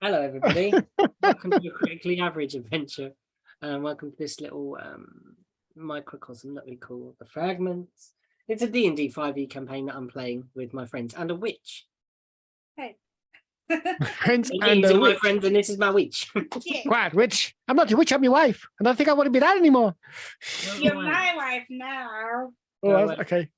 Hello, everybody. Welcome to your Critically Average adventure. And welcome to this little microcosm that we call the Fragments. It's a D&D 5e campaign that I'm playing with my friends and a witch. Hey. Friends And and these a are my witch. friends, and this is my witch. Yeah. Quiet, witch. I'm not your witch, I'm your wife. And I don't think I want to be that anymore. You're my wife now. Oh, No, okay.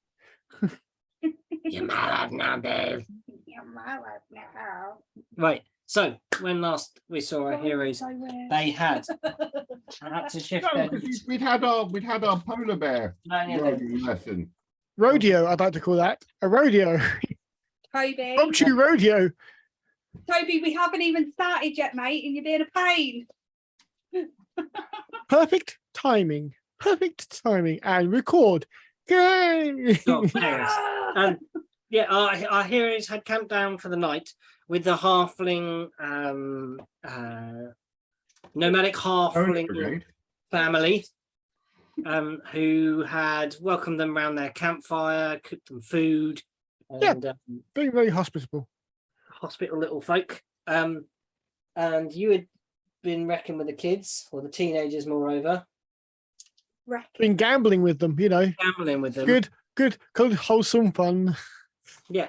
You're my wife now, Dave. You're my wife now. Right. So when last we saw our heroes, they had to shift No, their. because we'd had our polar bear riding lesson. Rodeo, I'd like to call that. A rodeo. Toby. Punchy rodeo. Toby, we haven't even started yet, mate, and you're being a pain. Perfect timing. Perfect timing. And record. Yay! Oh, yeah, our heroes had camped down for the night with the halfling, nomadic halfling family, who had welcomed them around their campfire, cooked them food, and Very, very hospitable. hospital little folk. And you had been wrecking with the kids, or the teenagers, moreover. Been gambling with them, you know. Gambling with them. Good, wholesome fun. Yeah.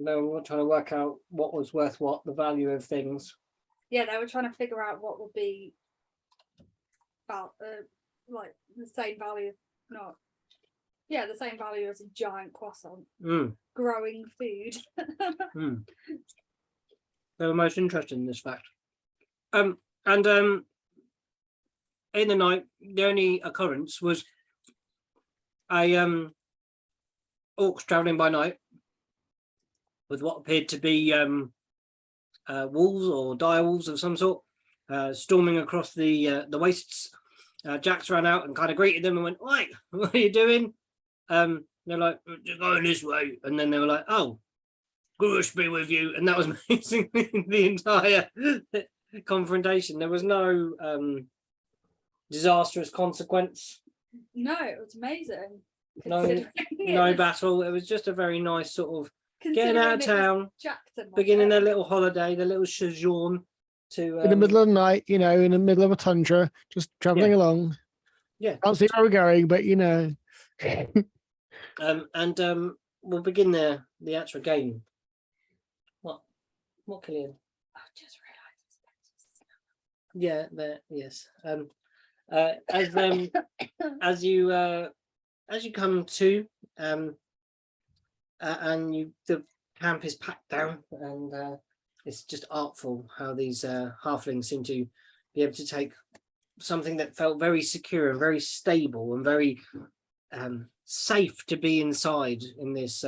No, we're trying to work out what was worth what, the value of things. Yeah, they were trying to figure out what would be about like the same value, the same value as a giant croissant. Growing food. They were most interested in this fact. And in the night, the only occurrence was a orcs traveling by night with what appeared to be wolves or dire wolves of some sort, storming across the wastes. Jax ran out and kind of greeted them and went, "Oi, what are you doing?" They're like, "Just going this way," and then they were like, "Oh, Gurush be with you," and that was basically the entire confrontation. There was no disastrous consequence. No, it was amazing. No battle. It was just a very nice sort of getting out of town, beginning their little holiday, their little sojourn to in the middle of the night, you know, in the middle of a tundra, just traveling along. Yeah. Can't see where we're going, but you know. We'll begin the actual game. What, Killian? I just realised. Yeah, there. Yes. As you come to, and the camp is packed down, and it's just artful how these halflings seem to be able to take something that felt very secure and very stable and very safe to be inside in this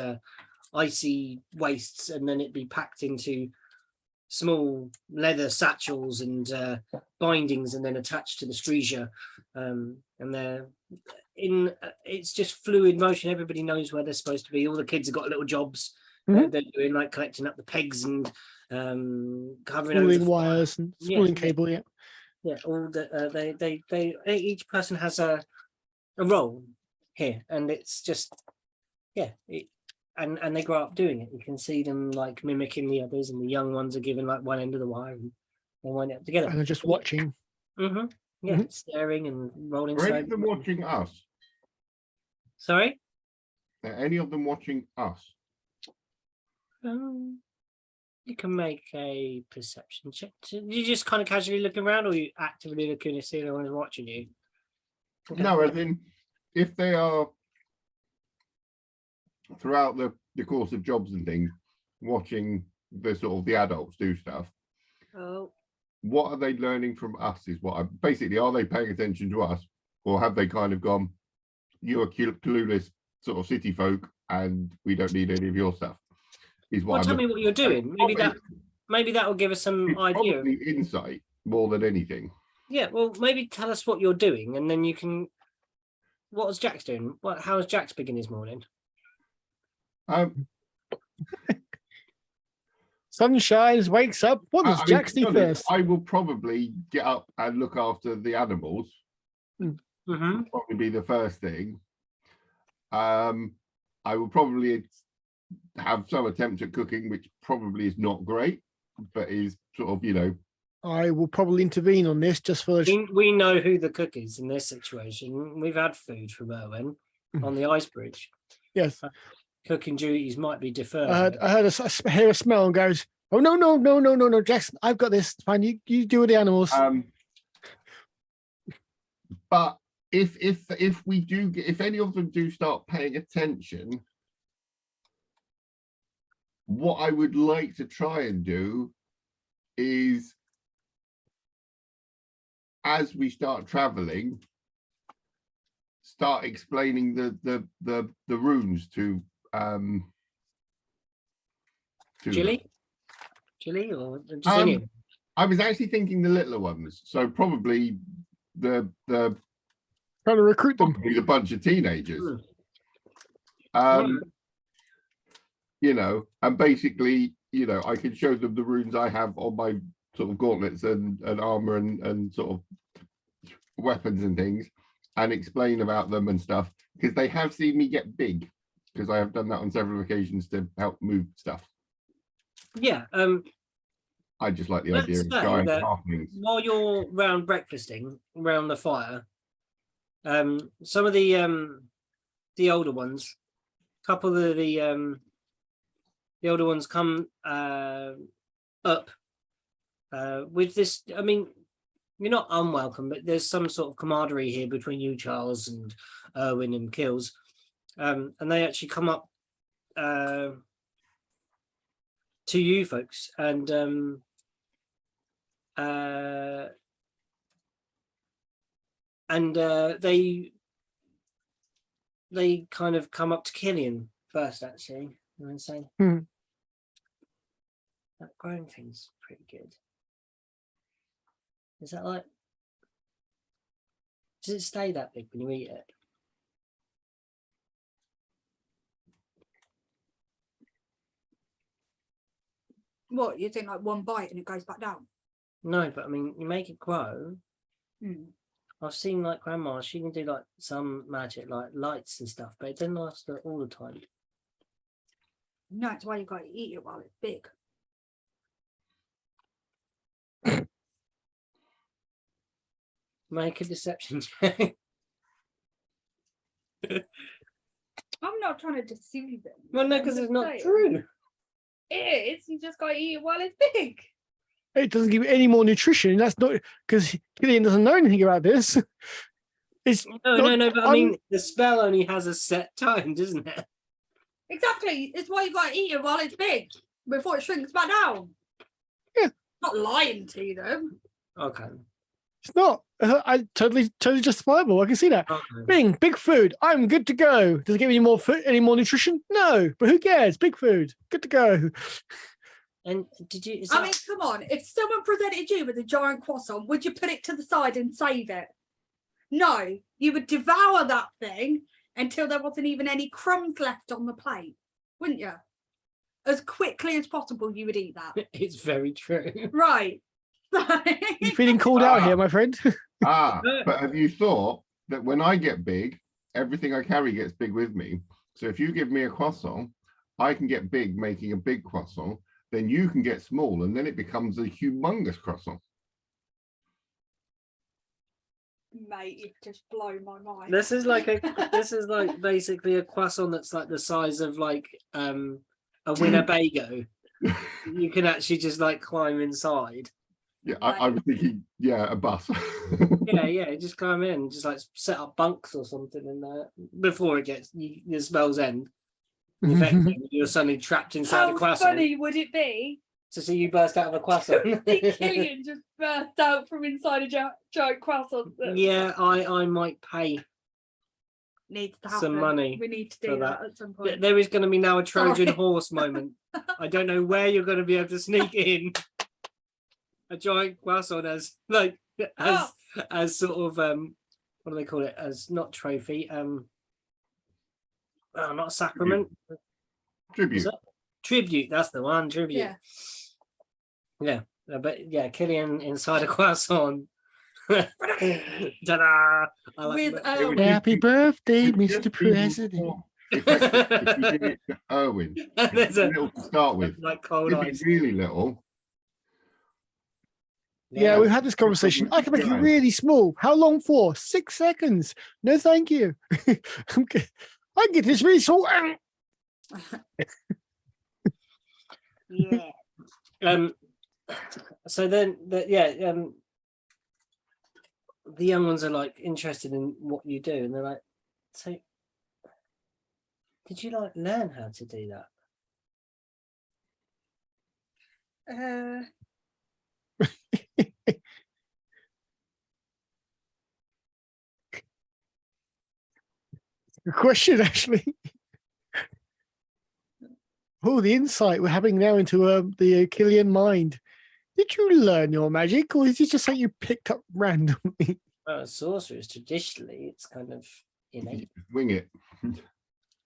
icy wastes, and then it be packed into small leather satchels and bindings, and then attached to the stresia, and they're in. It's just fluid motion. Everybody knows where they're supposed to be. All the kids have got little jobs. They're doing, like collecting up the pegs and covering over the wires and spooling cable. Yeah. All the they each person has a role here, and it's just and they grow up doing it. You can see them like mimicking the others, and the young ones are given like one end of the wire and they wind it up together. And they're just watching. Staring and rolling. Are any of them watching us? Sorry? Are any of them watching us? You can make a perception check. You just kind of casually looking around, or you actively looking to see if anyone's watching you? Okay. No, as in, if they are throughout the course of jobs and things, watching the sort of the adults do stuff. Oh. What are they learning from us is what I'm basically, are they paying attention to us, or have they kind of gone, you're clueless sort of city folk and we don't need any of your stuff? Is what tell me what you're doing. Maybe that will give us some idea. Probably insight more than anything. Yeah, well, maybe tell us what you're doing, and then you can. What was Jax doing? How was Jax begin his morning? Sun shines, wakes up. What does Jax do first? I will probably get up and look after the animals. Probably be the first thing. I will probably have some attempt at cooking, which probably is not great, but is sort of, you know. I will probably intervene on this just for We know who the cook is in this situation. We've had food from Erwin on the ice bridge. yes. Cooking duties might be deferred. I heard I hear a smell and goes, oh no, Jackson, I've got this. Fine, you do with the animals. But if we do get, if any of them do start paying attention, what I would like to try and do is, as we start traveling, start explaining the runes to Chili or just any? I was actually thinking the littler ones, so probably the Trying to recruit them. probably the bunch of teenagers. You know, and basically, you know, I can show them the runes I have on my sort of gauntlets and armor and sort of weapons and things, and explain about them and stuff, because they have seen me get big, because I have done that on several occasions to help move stuff. Yeah. I just like the idea of giant halflings. While you're round breakfasting around the fire, some of the older ones, a couple of the older ones come up with this. I mean, you're not unwelcome, but there's some sort of camaraderie here between you, Charles, and Erwin and Kills, and they actually come up to you folks, and they kind of come up to Killian first, actually, and say, that growing thing's pretty good. Is that like, does it stay that big when you eat it? What, you think like one bite and it goes back down? No, but I mean, you make it grow. Mm. I've seen like grandma, she can do like some magic, like lights and stuff, but it doesn't last all the time. No, it's why you got to eat it while it's big. Make a deception check. I'm not trying to deceive them. Well, no, because it's not true. It is. You just got to eat it while it's big. It doesn't give you any more nutrition. That's not because Killian doesn't know anything about this. It's no, but I mean, the spell only has a set time, doesn't it? Exactly. It's why you got to eat it while it's big before it shrinks back down. Yeah. Not lying to them. Okay. It's not. I totally justifiable. I can see that. Okay. Big food. I'm good to go. Does it give you any more food, any more nutrition? No, but who cares? Big food. Good to go. And did you? I mean, come on. If someone presented you with a giant croissant, would you put it to the side and save it? No, you would devour that thing until there wasn't even any crumbs left on the plate, wouldn't you? As quickly as possible, you would eat that. It's very true. Right. You feeling called out here, my friend? But have you thought that when I get big, everything I carry gets big with me? So if you give me a croissant, I can get big making a big croissant, then you can get small, and then it becomes a humongous croissant. Mate, you've just blown my mind. This is like basically a croissant that's like the size of like a Winnebago. You can actually just like climb inside. Yeah, I was thinking, yeah, a bus. yeah, just climb in, just like set up bunks or something in there before it gets the spell's end. You're suddenly trapped inside a croissant. How funny would it be to see you burst out of a croissant? Killian just burst out from inside a giant croissant. Yeah, I might pay Needs to happen. some money. We need to do that at some point. There is going to be now a Trojan horse moment. I don't know where you're going to be able to sneak in a giant croissant as sort of what do they call it? As not trophy, not a sacrament. Tribute. Tribute, that's the one. Tribute. Yeah. But yeah, Killian inside a croissant. Ta-da! Happy birthday, Mr. President. If you did it to Erwin, There's a little to start with. like cold If ice. it's really little, Yeah, we've had this conversation. I can make it really small. How long for? 6 seconds. No, thank you. I can get this really small. Yeah. So then the young ones are like interested in what you do, and they're like, so did you like learn how to do that? Good question, actually. Oh, the insight we're having now into the Killian mind. Did you learn your magic, or is it just something you picked up randomly? Well, sorcerers traditionally, it's kind of innate. wing it.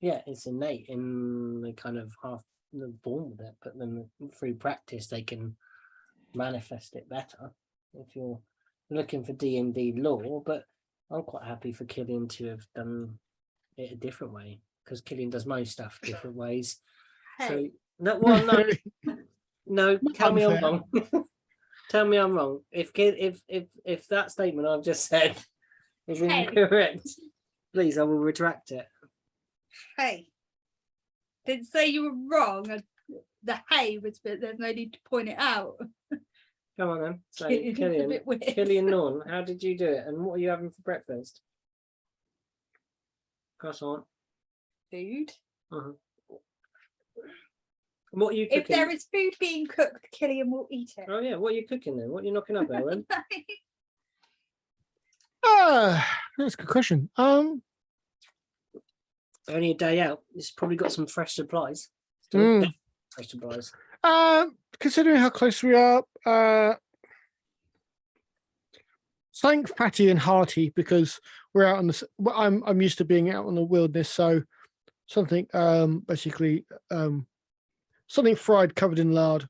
Yeah, it's innate in the kind of half they're born with it, but then through practice they can manifest it better. If you're looking for D&D lore, but I'm quite happy for Killian to have done it a different way, because Killian does most stuff different ways. So Hey. no, well, no, tell me I'm Unfair. wrong. Tell me I'm wrong. If that statement I've just said is Hey. incorrect, please, I will retract it. Hey. Didn't say you were wrong. The hey was, but there's no need to point it out. Come on then. So It's a bit weird. Killian Norn, how did you do it, and what are you having for breakfast? Croissant. Food. What are you cooking? If there is food being cooked, Killian will eat it. Oh yeah, what are you cooking then? What are you knocking up, Aaron? That's a good question. Only a day out. It's probably got some fresh supplies. Still fresh supplies. Considering how close we are, something fatty and hearty, because we're out on the. I'm used to being out in the wilderness, so something basically something fried covered in lard.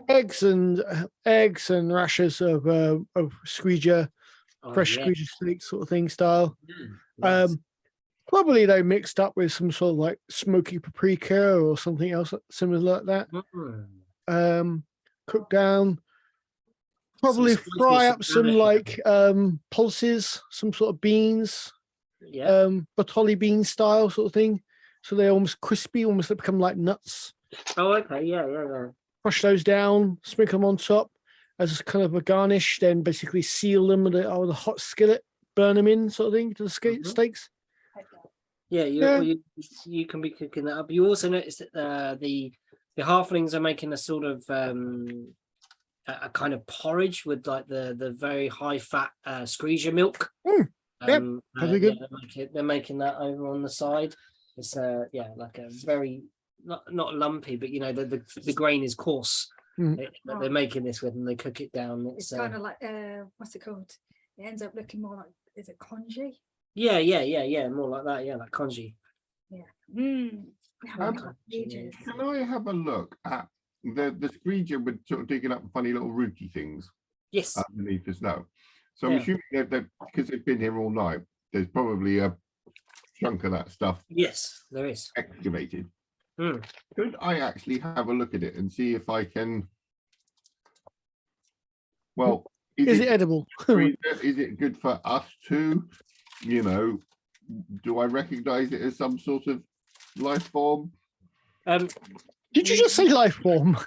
Eggs and rashers of squeeger, fresh squeeger steak sort of thing style. Nice. Probably though mixed up with some sort of like smoky paprika or something else similar like that. Cook down. Probably Some fry spicy up some like pulses, some sort of beans. Yeah. Batoli bean style sort of thing. So they're almost crispy, almost they become like nuts. Oh, okay. Yeah. Crush those down, sprinkle them on top as kind of a garnish, then basically seal them with a hot skillet, burn them in sort of thing to the steaks. Yeah, you can be cooking that up. You also notice that the halflings are making a sort of a kind of porridge with like the very high fat squeezer milk. Probably good. They're making that over on the side. It's like a very not lumpy, but you know the grain is coarse. That they're making this with, and they cook it down. It's kind of like what's it called? It ends up looking more like, is it congee? Yeah, more like that. Yeah, like congee. Yeah. Can I have a look at the squeeger with sort of digging up funny little rooty things? Yes. Underneath the snow. So I'm assuming that because they've been here all night, there's probably a chunk of that stuff. Yes, there is. Excavated. Could I actually have a look at it and see if I can? Well, is it edible? Is it good for us too? You know, do I recognize it as some sort of life form? Did you just say life form?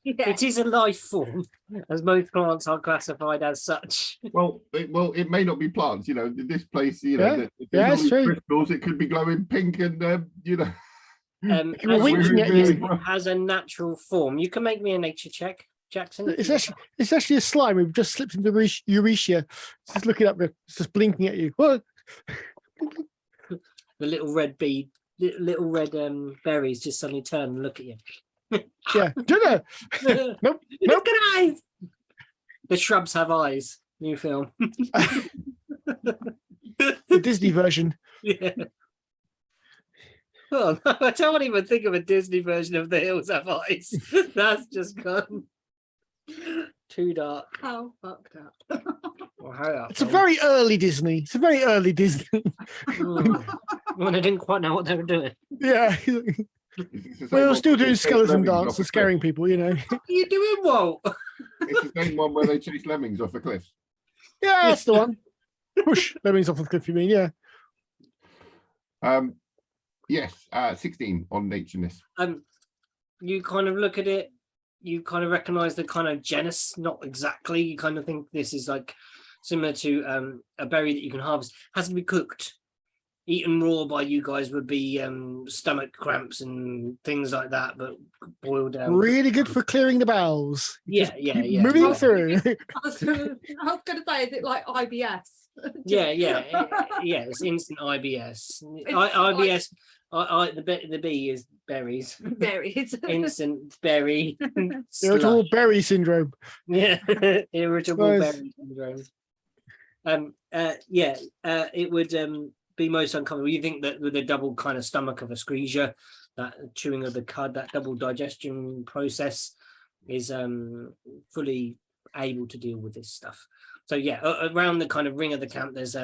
Yeah. It is a life form, as most plants are classified as such. Well, it may not be plants. You know, this place. You know, it's true. Crystals. It could be glowing pink, and you know. It has a natural form. You can make me a nature check, Jackson. It's actually a slime. We've just slipped into Euretia. It's just looking up, it's just blinking at you. What? The little red bead, little red berries just suddenly turn and look at you. Yeah, dinner. Nope. Look at eyes. The shrubs have eyes. New film. The Disney version. Yeah. Oh, no, I don't even think of a Disney version of The Hills Have Eyes. That's just gone too dark. How fucked up. Well, hurry up, It's a very early Disney. Mm. When they didn't quite know what they were doing. Yeah. Is this the same We're one still where they doing chase skeleton lemmings dance off a and scaring people, you know. What are you doing, Walt? cliff? It's the same one where they chase lemmings off a cliff. Yeah, that's the one. Push lemmings off the cliff, you mean? Yeah. Yes, 16 on natureness. You kind of look at it, you kind of recognize the kind of genus, not exactly. You kind of think this is like similar to a berry that you can harvest. Has to be cooked. Eaten raw by you guys would be stomach cramps and things like that, but boiled down. Really good for clearing the bowels. Yeah, Just keep yeah. moving Yeah. through. I was gonna say, is it like IBS? Yeah. It's instant IBS. It's IBS. The B is berries. Berries. Instant berry. Irritable slush. berry syndrome. Yeah, irritable Nice. berry syndrome. It would be most uncomfortable. You think that with the double kind of stomach of a screesia, that chewing of the cud, that double digestion process is fully able to deal with this stuff. So yeah, around the kind of ring of the camp, there's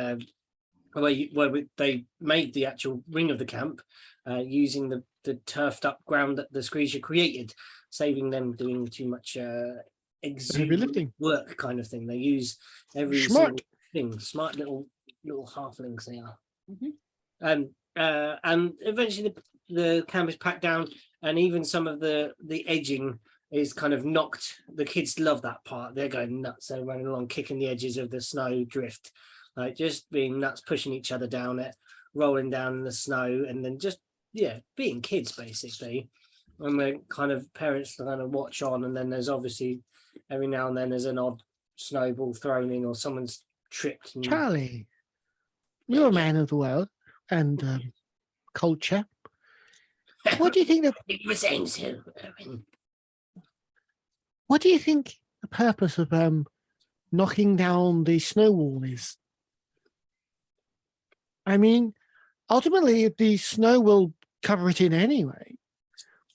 they made the actual ring of the camp using the turfed up ground that the screesia created, saving them doing too much Heavy lifting. work kind of thing. They use every Smart. single thing. Smart little halflings they are. Mhm. And eventually the camp is packed down, and even some of the edging is kind of knocked. The kids love that part. They're going nuts. They're running along, kicking the edges of the snow drift, like just being nuts, pushing each other down it, rolling down in the snow, and then just being kids basically. And we're kind of parents kind of watch on, and then there's obviously every now and then there's an odd snowball thrown in, or someone's tripped. And, Charlie, you're a man of the world and culture. What do you think? You were saying so. What do you think the purpose of knocking down the snow wall is? I mean, ultimately, the snow will cover it in anyway.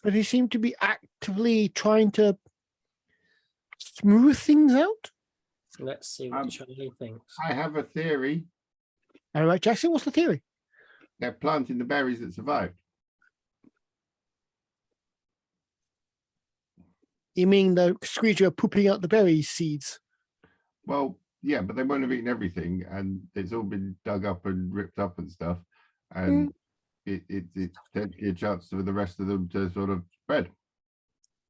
But they seem to be actively trying to smooth things out. Let's see what Charlie thinks. I have a theory. All right, Jackson, what's the theory? They're planting the berries that survived. You mean the screecher pooping out the berry seeds? Well, yeah, but they won't have eaten everything, and it's all been dug up and ripped up and stuff. And it's potentially a chance for the rest of them to sort of spread.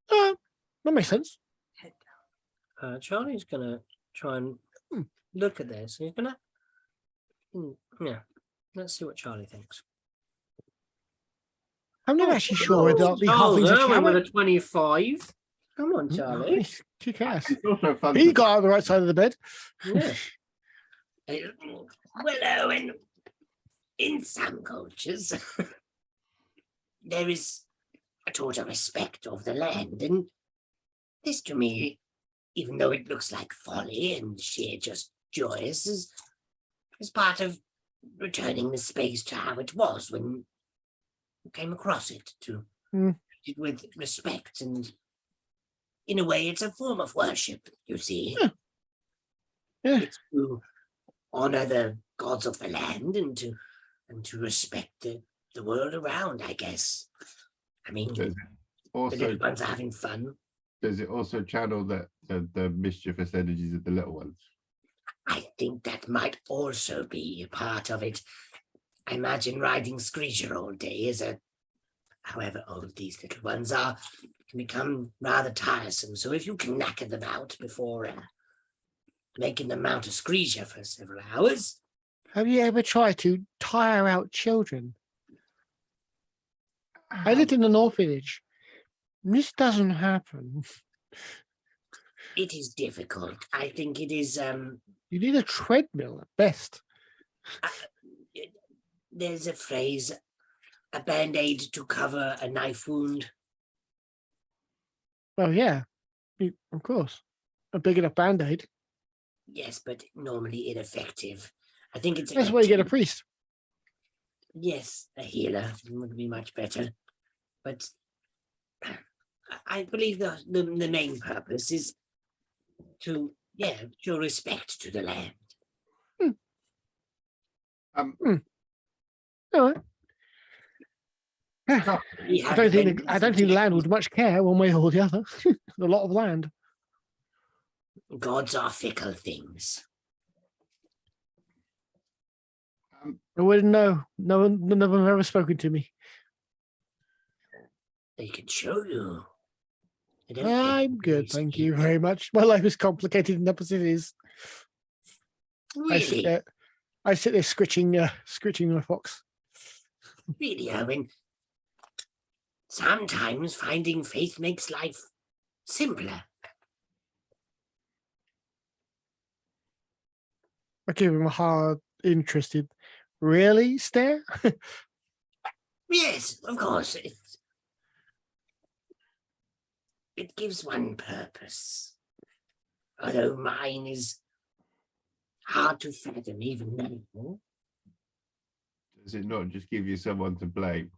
That makes sense. Charlie's gonna try and look at this. He's gonna, let's see what Charlie thinks. I'm not actually sure whether the Charles, halflings actually have with it. a 25. Come on, Charlie. Nice. Kick ass. It's also fun. He got on the right side of the bed. Yeah. Well, Owen, in some cultures, there is a total respect of the land, and this to me, even though it looks like folly and sheer just joyous, is part of returning the space to how it was when you came across it, to treat it with respect, and in a way it's a form of worship, you see. Yeah. It's to honor the gods of the land and to respect the world around, I guess. I mean, the little ones are having fun. Does it also channel the mischievous energies of the little ones? I think that might also be a part of it. I imagine riding Screecher all day is however old these little ones are, can become rather tiresome. So if you can knacker them out before making them mount a Screecher for several hours. Have you ever tried to tire out children? I lived in an orphanage. This doesn't happen. It is difficult. I think it is. You need a treadmill at best. There's a phrase, a band-aid to cover a knife wound. Oh, yeah. Of course. A big enough band-aid. Yes, but normally ineffective. I think it's... That's why you get a priest. Yes, a healer would be much better. But I believe the main purpose is to show respect to the land. All right. We I have don't think many I don't think the land would much care one way or the other. A lot of land. Gods are fickle things. I wouldn't know. None of them have ever spoken to me. They can show you. They don't I'm good, always thank speak. you very much. My life is complicated enough as it is. Really? I sit there scritching my fox. Really, Owen? Sometimes finding faith makes life simpler. I give him a hard, interested, really stare. Yes, of course. It gives one purpose. Although mine is hard to fathom even now. Does it not just give you someone to blame?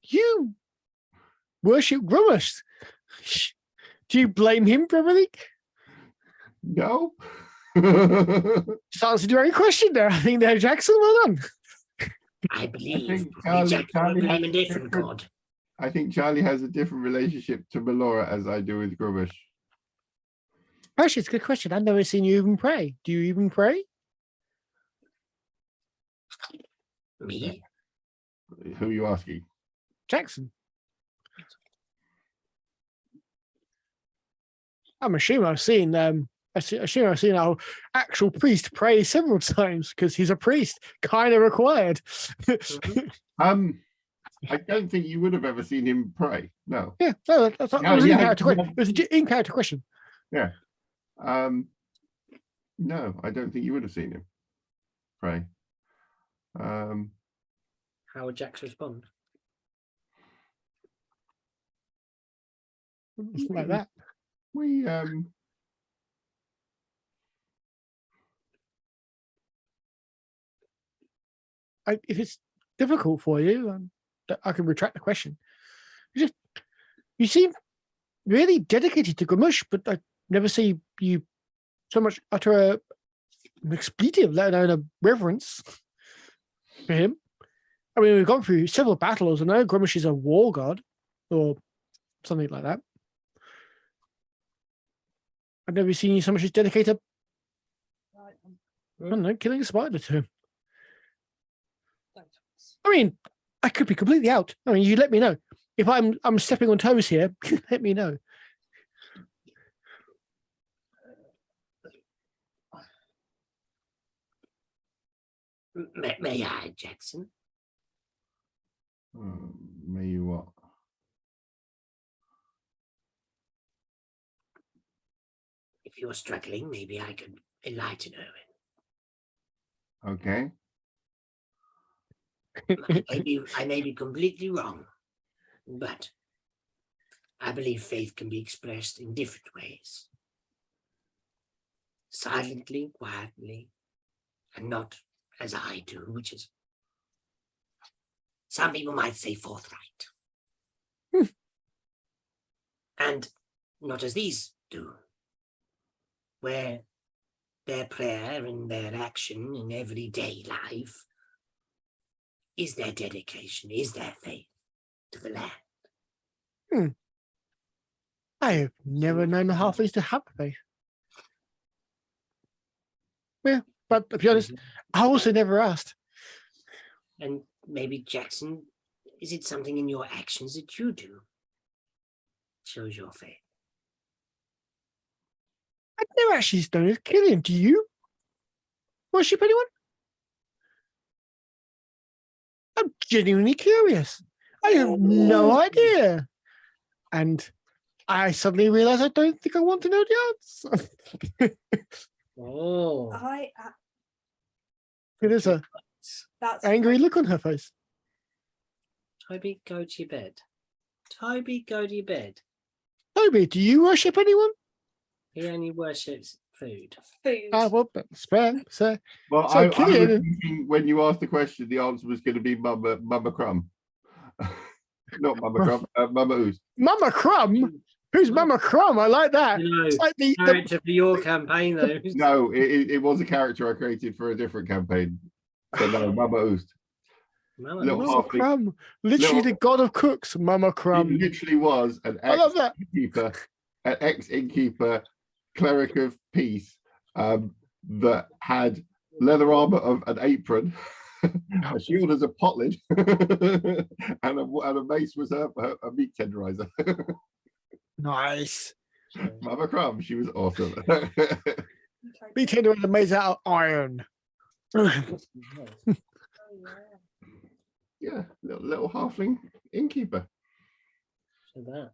You worship Grummers. Do you blame him for everything? No. Just answered your own question there. I think there, Jackson. Well done. I believe think Jack Charlie will blame has a different different- god. I think Charlie has a different relationship to Melora as I do with Grummish. Actually, it's a good question. I've never seen you even pray. Do you even pray? Me? Who are you asking? Jackson. I'm assuming I've seen assume I've seen our actual priest pray several times because he's a priest, kind of required. I don't think you would have ever seen him pray. No. Yeah, no, that's No, it was an yeah, in-character question. yeah. It was an in-character question. No, I don't think you would have seen him pray. How would Jax respond? Like that. We If it's difficult for you, I can retract the question. You seem really dedicated to Gamush, but I never see you so much utter an expletive, let alone a reverence for him. I mean, we've gone through several battles. I know Grumish is a war god or something like that. I've never seen you so much as dedicated, I don't know, killing a spider to him. I mean, I could be completely out. I mean, you let me know. If I'm stepping on toes here, let me know. May I, Jackson? may you what? If you're struggling, maybe I could enlighten Owen. Okay. I may be completely wrong, but I believe faith can be expressed in different ways. Silently, quietly, and not as I do, which is, some people might say, forthright. And not as these do, where their prayer and their action in everyday life is their dedication, is their faith to the land. I have never known the halflings to have faith. Yeah, but to be honest, I also never asked. And maybe, Jackson, is it something in your actions that you do shows your faith? I've never actually done it. Killian, do you worship anyone? I'm genuinely curious. I have no idea. And I suddenly realize I don't think I want to know the answer. Oh, There's a That's angry look on her face. Toby, go to your bed. Toby, go to your bed. Toby, do you worship anyone? He only worships food. food. Well, that's fair. So, Well, So, I was Killian- thinking when you asked the question, the answer was going to be Mama Crumb. Not Mama Crumb, Mama Ooze. Mama Crumb? Who's Mama Crumb? I like that. You know, It's like the character for your campaign, though. No, it was a character I created for a different campaign. So no, Mama Ooze. Mama, Little Mama halfling. Crumb. Literally the god of cooks, Mama He Crumb. literally was an I love that. ex-innkeeper, an ex-innkeeper, cleric of peace, that had leather armor of an apron, a shield as a pottage, and a mace was a meat tenderizer. Nice. Mama Crumb, she was awesome. Be tender and made out of iron. Oh, yeah. Yeah, little halfling innkeeper. So that.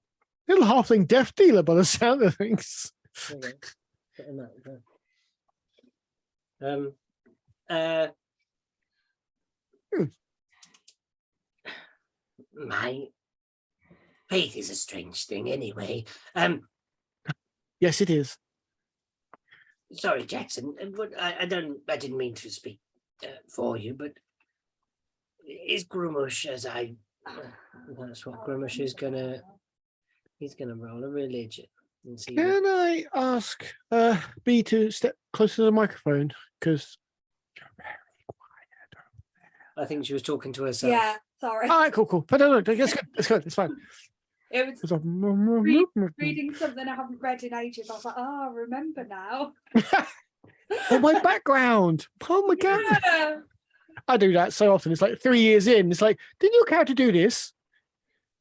Little halfling death dealer by the sound of things. There you go. Put in that. My faith is a strange thing anyway. Yes, it is. Sorry, Jackson, but I didn't mean to speak for you, but is Grumash that's what Grumash is he's gonna roll a religion and see. Can I ask B to step closer to the microphone? Because you're very quiet. I think she was talking to herself. Yeah, sorry. All right, cool. But no, that's good. That's good. It's fine. It was It's like, reading something I haven't read in ages. I was like, oh, I remember now. oh, my background. Oh my god. Yeah. I do that so often. It's like 3 years in. It's like, didn't your character do this?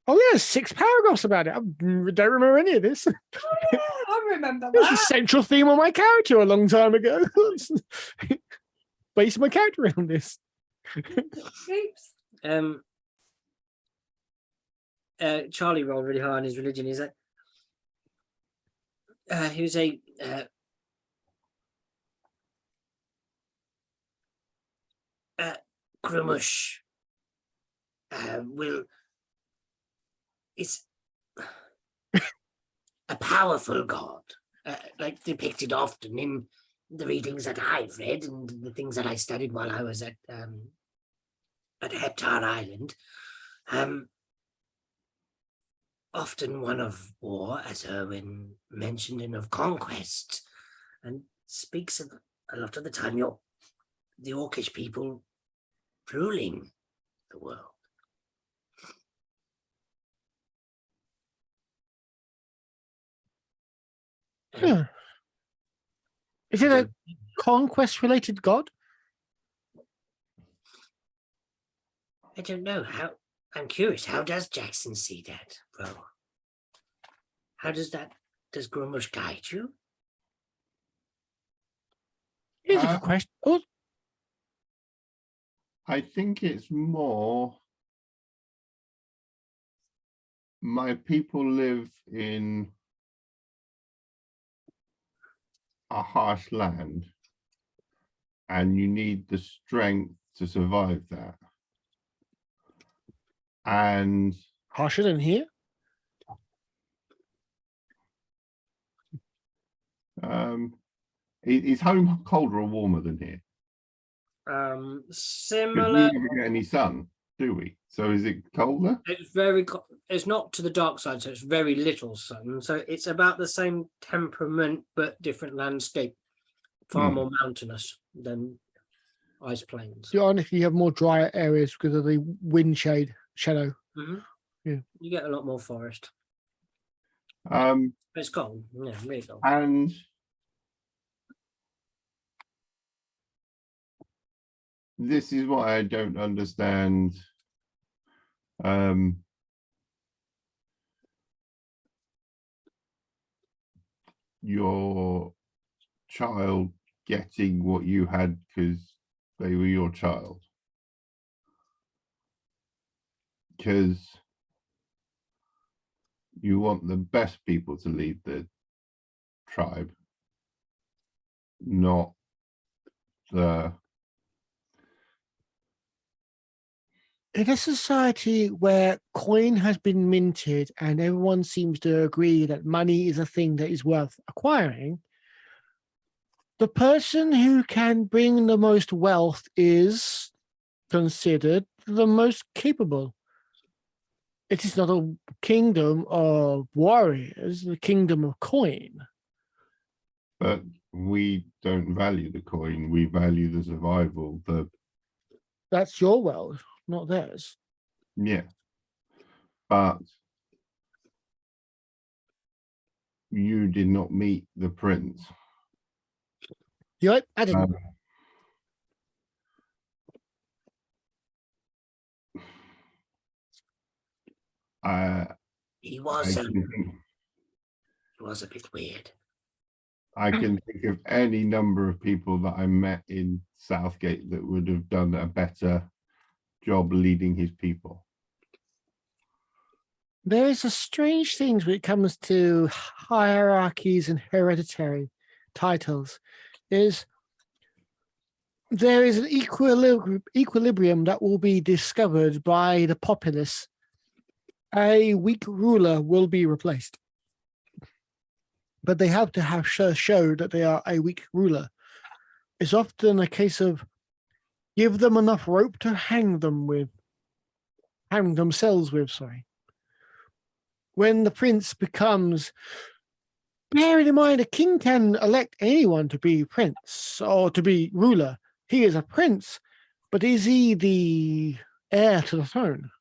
Oh yeah, 6 paragraphs about it. I don't remember any of this. Oh, yeah, I remember It was the that. central theme of my character a long time ago. Based my character around this. Oops. Charlie rolled really high on his religion. He's like, he was a Grumash is a powerful god, like depicted often in the readings that I've read and the things that I studied while I was at Heptar Island. Often one of war, as Erwin mentioned, and of conquest, and speaks of a lot of the time the Orcish people ruling the world. Yeah. Is it a conquest-related god? I don't know how. I'm curious. How does Jackson see that, bro? How does Grumash guide you? Here's a good question. Oh, I think it's more my people live in a harsh land and you need the strength to survive that. And harsher than here? is home colder or warmer than here? Because we Similar. never get any sun, do we? So is it colder? It's not to the dark side, so it's very little sun. So it's about the same temperament, but different landscape. Far more mountainous than ice plains. You honestly have more drier areas because of the wind shadow. Mm-hmm. Yeah. You get a lot more forest. It's cold. Yeah, really cold. And this is what I don't understand. Your child getting what you had because they were your child. Because you want the best people to lead the tribe, not the... In a society where coin has been minted and everyone seems to agree that money is a thing that is worth acquiring, the person who can bring the most wealth is considered the most capable. It is not a kingdom of warriors, the kingdom of coin. But we don't value the coin. We value the survival. That's your world. not theirs. Yeah. But you did not meet the prince. Yeah, I didn't. He I was can a bit weird. I can think of any number of people that I met in Southgate that would have done a better job leading his people. There is a strange thing when it comes to hierarchies and hereditary titles. Is there is an equilibrium that will be discovered by the populace. A weak ruler will be replaced. But they have to have show that they are a weak ruler. It's often a case of give them enough rope to hang themselves with, sorry. When the prince becomes, bearing in mind, a king can elect anyone to be prince or to be ruler. He is a prince, but is he the heir to the throne?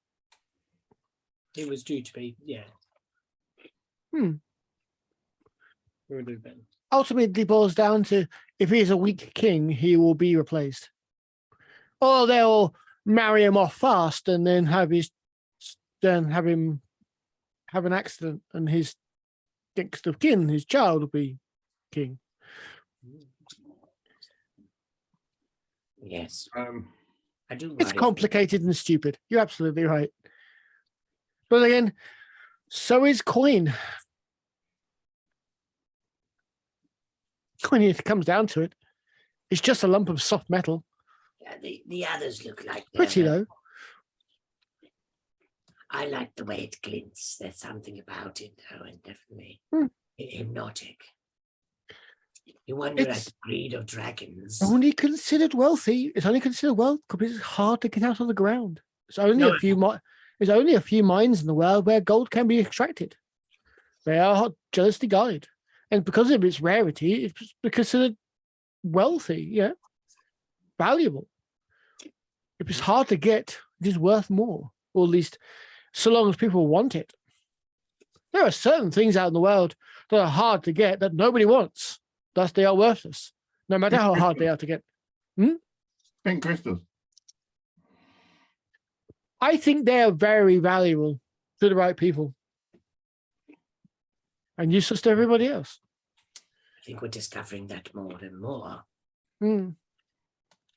He was due to be, yeah. Would have been. Ultimately boils down to if he is a weak king, he will be replaced. Or they'll marry him off fast and then have him have an accident and his next of kin, his child, will be king. Yes. I do. It's complicated and stupid. You're absolutely right. But again, so is coin. When it comes down to it, it's just a lump of soft metal. Yeah, the others look like Pretty though. I like the way it glints. There's something about it, though, and definitely hypnotic. You wonder at the breed of dragons. Only considered wealthy. It's only considered wealth because it's hard to get out of the ground. It's only There's only a few mines in the world where gold can be extracted. They are jealously guarded. And because of its rarity, it's considered wealthy, valuable. If it's hard to get, it is worth more, or at least so long as people want it. There are certain things out in the world that are hard to get that nobody wants. Thus, they are worthless, no matter how hard they are to get. Pink crystals. I think they are very valuable to the right people and useless to everybody else. I think we're discovering that more and more. Mm.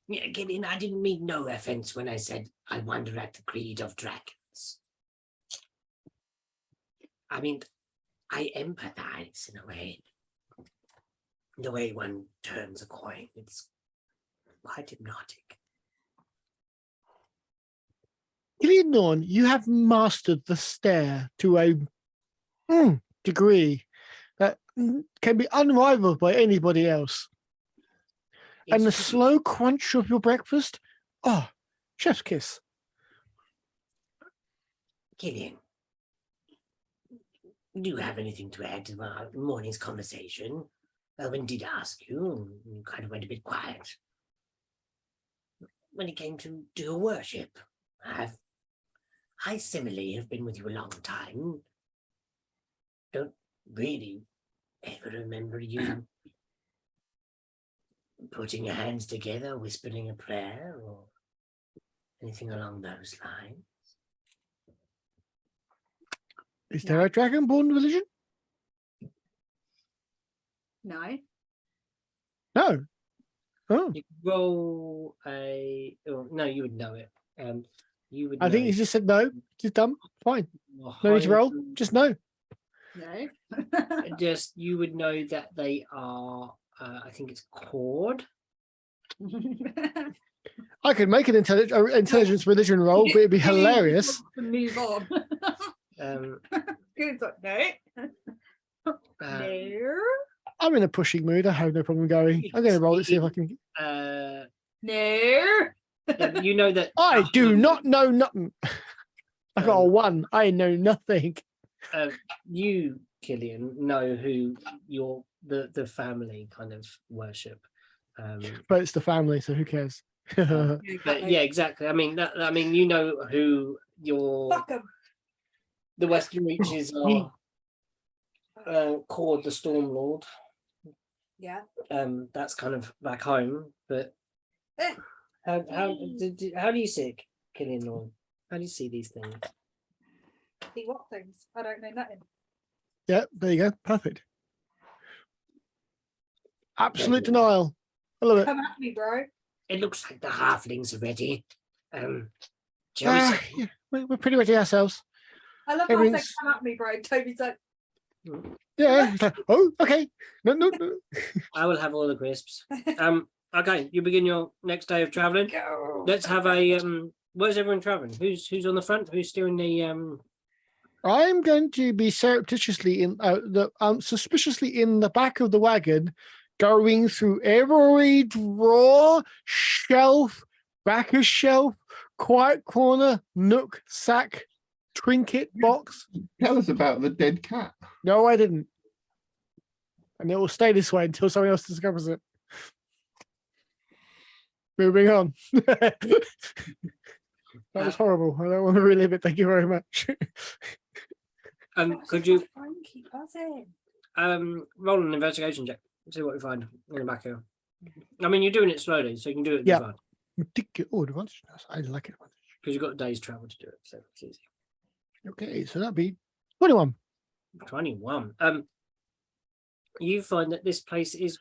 Yeah, Killian, I didn't mean no offense when I said I wonder at the greed of dragons. I mean, I empathize in a way. The way one turns a coin, it's quite hypnotic. Killian Norn, you have mastered the stare to a degree that can be unrivaled by anybody else. And the slow crunch of your breakfast, chef's kiss. Killian, do you have anything to add to our morning's conversation? Elvin did ask you, you kind of went a bit quiet. When it came to your worship, I similarly have been with you a long time. Don't really ever remember you putting your hands together, whispering a prayer, or anything along those lines. Is there a dragonborn religion? No. No. Oh. You could roll no, you would know it. You would. I think you just said no. Just dumb. Fine. No need to roll. Just no. No. Just you would know that they are. I think it's cord. I could make an intelligence religion roll, but it'd be hilarious. Move on. Good. No. No. I'm in a pushing mood. I have no problem going. I'm going to roll it, see if I can. No. Yeah, you know that. I do not know nothing. I got a 1. I know nothing. You, Killian, know who the family kind of worship. But it's the family, so who cares? But yeah, exactly. I mean, you know who Fuck 'em. the Western Reaches are. Cord the Storm Lord. Yeah. That's kind of back home. But Eh. how do you see it, Killian Norn? How do you see these things? See what things? I don't know nothing. Yeah, there you go. Perfect. Absolute denial. I love it. Come at me, bro. It looks like the halflings are ready. Yeah, we're pretty ready ourselves. I love how I said Everything's- come at me, bro. Toby's like, Yeah. It's like, oh, okay. No. I will have all the crisps. Okay, you begin your next day of traveling. go. Let's have a where's everyone traveling? Who's on the front? Who's steering the I'm going to be surreptitiously suspiciously in the back of the wagon, going through every drawer, shelf, back of shelf, quiet corner, nook, sack, trinket box. Tell us about the dead cat. No, I didn't. And it will stay this way until someone else discovers it. Moving on. That was horrible. I don't want to relive it. Thank you very much. could you Frankie buzzing? roll an investigation check, see what you find in the back here. I mean, you're doing it slowly, so you can do it Yeah. Ridiculous. Oh, advantage. I like it. because you've got a day's travel to do it, so it's easy. Okay, so that'd be 21. 21. You find that this place is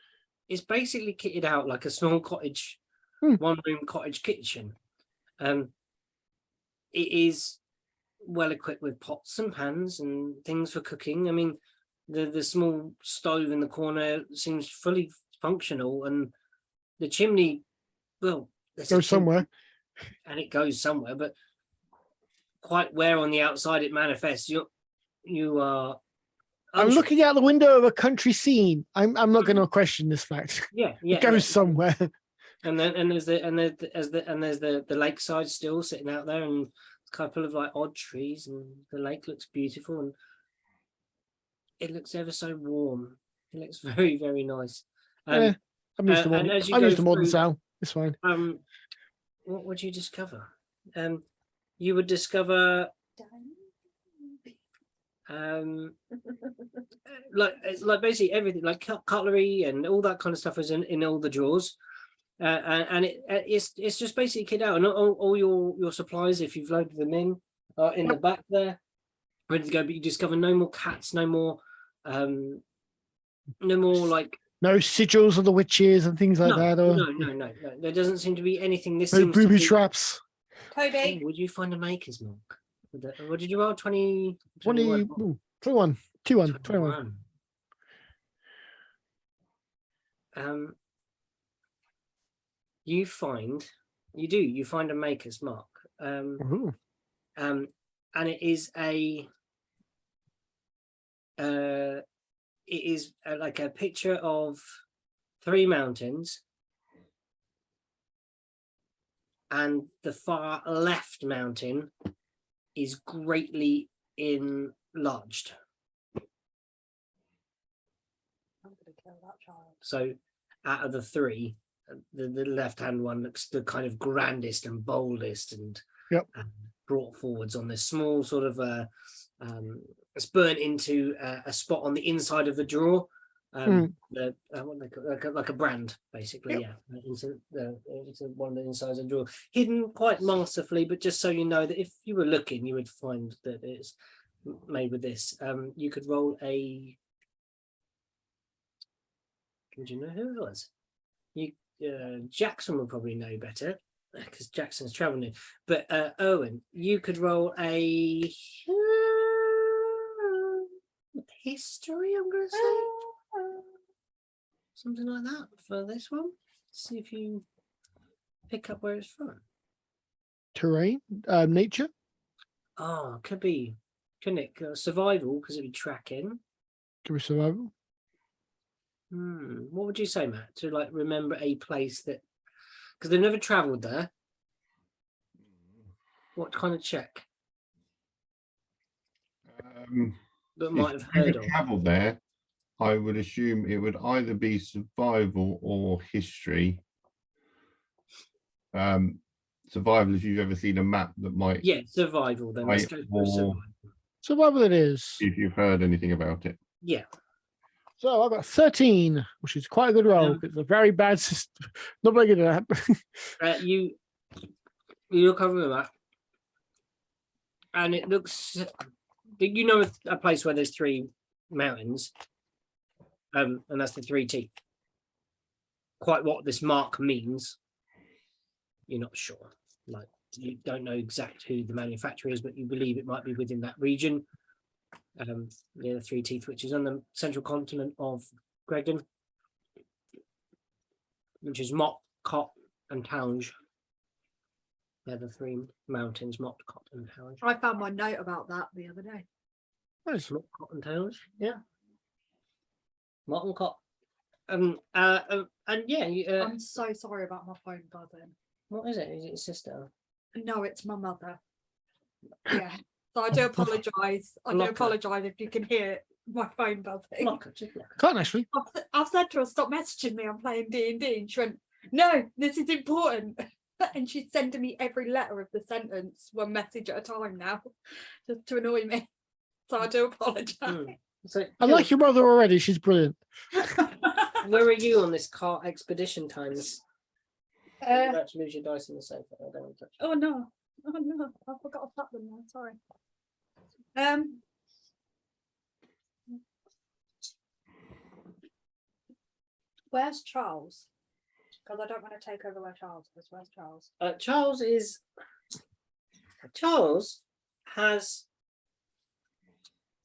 basically kitted out like a small cottage, one-room cottage kitchen. It is well equipped with pots and pans and things for cooking. I mean, the small stove in the corner seems fully functional, and the chimney, well, Go somewhere. and it goes somewhere, but quite where on the outside it manifests, you are. I'm looking out the window of a country scene. I'm not going to question this fact. Yeah, It goes somewhere. And then there's the lakeside still sitting out there, and a couple of like odd trees, and the lake looks beautiful, and it looks ever so warm. It looks very, very nice. Yeah, I'm used to and modern. as you I'm go used to modern through- sound. It's fine. What would you discover? You would discover like basically everything, like cutlery and all that kind of stuff is in all the drawers, and it's just basically kit out, and all your supplies, if you've loaded them in, are in the back there, ready to go. But you discover no more cats, no more like No sigils of the witches and things like that. Or no. There doesn't seem to be anything. This no seems to booby be, traps. Toby. would you find a maker's mark? What did you roll? 20, 20, 21, 21, 21. You find a maker's mark. Ooh. And it is like a picture of 3 mountains, and the far left mountain is greatly enlarged. I'm gonna kill that child. So out of the 3, the left-hand one looks the kind of grandest and boldest, and brought forwards on this small sort of it's burnt into a spot on the inside of the drawer. What they call, like a brand, basically. Into one of the insides of the drawer, hidden quite masterfully, but just so you know that if you were looking, you would find that it's made with this. You could roll a. Would you know who it was? Jackson would probably know better because Jackson's traveling. But Owen, you could roll a history. I'm going to say something like that for this one. See if you pick up where it's from. Terrain, nature. Oh, could be. Couldn't it? Survival, because it'd be tracking. Could be survival. What would you say, Matt? To like remember a place that, because they've never travelled there. What kind of check? But might have heard of. Travel there, I would assume it would either be survival or history. survival if you've ever seen a map that might. Yeah, survival. Then let's go for survival. Survival it is. If you've heard anything about it. Yeah. So I've got 13, which is quite a good roll. It's a very bad system. Not very good at that. You look over the map, and it looks. You know a place where there's 3 mountains, and that's the 3 teeth. Quite what this mark means, you're not sure. Like you don't know exactly who the manufacturer is, but you believe it might be within that region. Near the 3 teeth, which is on the central continent of Gregdon, which is Mott, Cot, and Townge. They're the 3 mountains: Mott, Cot, and Townge. I found my note about that the other day. Nice. Mott, Cot, and Townge. Yeah. Mott and Cot. And yeah. I'm so sorry about my phone buzzing. What is it? Is it your sister? No, it's my mother. Yeah. So I do apologise. I do apologise if you can hear my phone buzzing. Can't actually. I've said to her, stop messaging me, I'm playing D&D. And she went, no, this is important. And she's sending me every letter of the sentence, 1 message at a time now, just to annoy me. So I do apologise. So, I like your mother already. She's brilliant. Where are you on this cart expedition times? You have to lose your dice in the sofa. I don't want to touch it. Oh no, I forgot to put them there. Sorry. Where's Charles? Because I don't want to take over where Charles is. Where's Charles? Charles has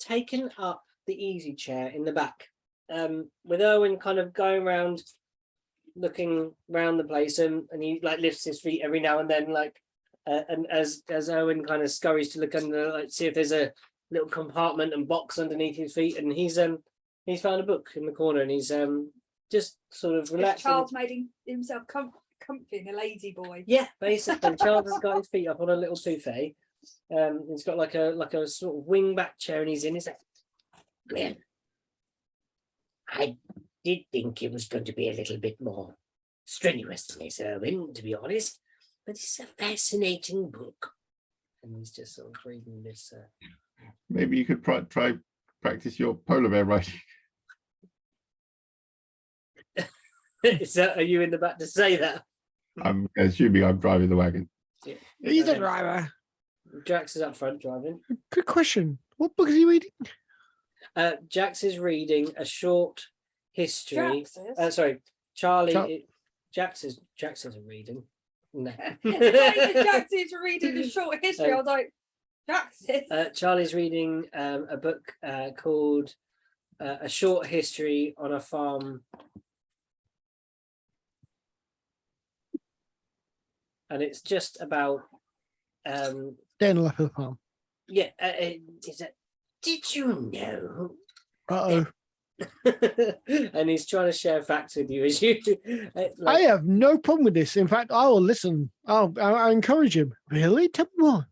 taken up the easy chair in the back, with Owen kind of going around, looking around the place, and he like lifts his feet every now and then, like, and as Owen kind of scurries to look under, like, see if there's a little compartment and box underneath his feet, and he's found a book in the corner, and he's just sort of relaxing. Charles made himself comfy and a lazy boy. Yeah, basically, Charles has got his feet up on a little buffet. He's got like a sort of wing back chair, and he's in his. Well, I did think it was going to be a little bit more strenuous than this, Owen, to be honest. But it's a fascinating book. And he's just sort of reading this. Maybe you could try practice your polar bear riding. Are you in the back to say that? I'm assuming I'm driving the wagon. Yeah. He's a driver. Jax is up front driving. Good question. What book is he reading? Jax is reading a short history. Jax is? Charlie. Jax isn't reading. No. Jax is reading a short history. I was like, Jax is. Charlie's reading a book called A Short History on a Farm. And it's just about Daniel up at the farm. Yeah, did you know? Uh-oh. And he's trying to share facts with you as you. I have no problem with this. In fact, I will listen. I'll encourage him. Really? Tell me more.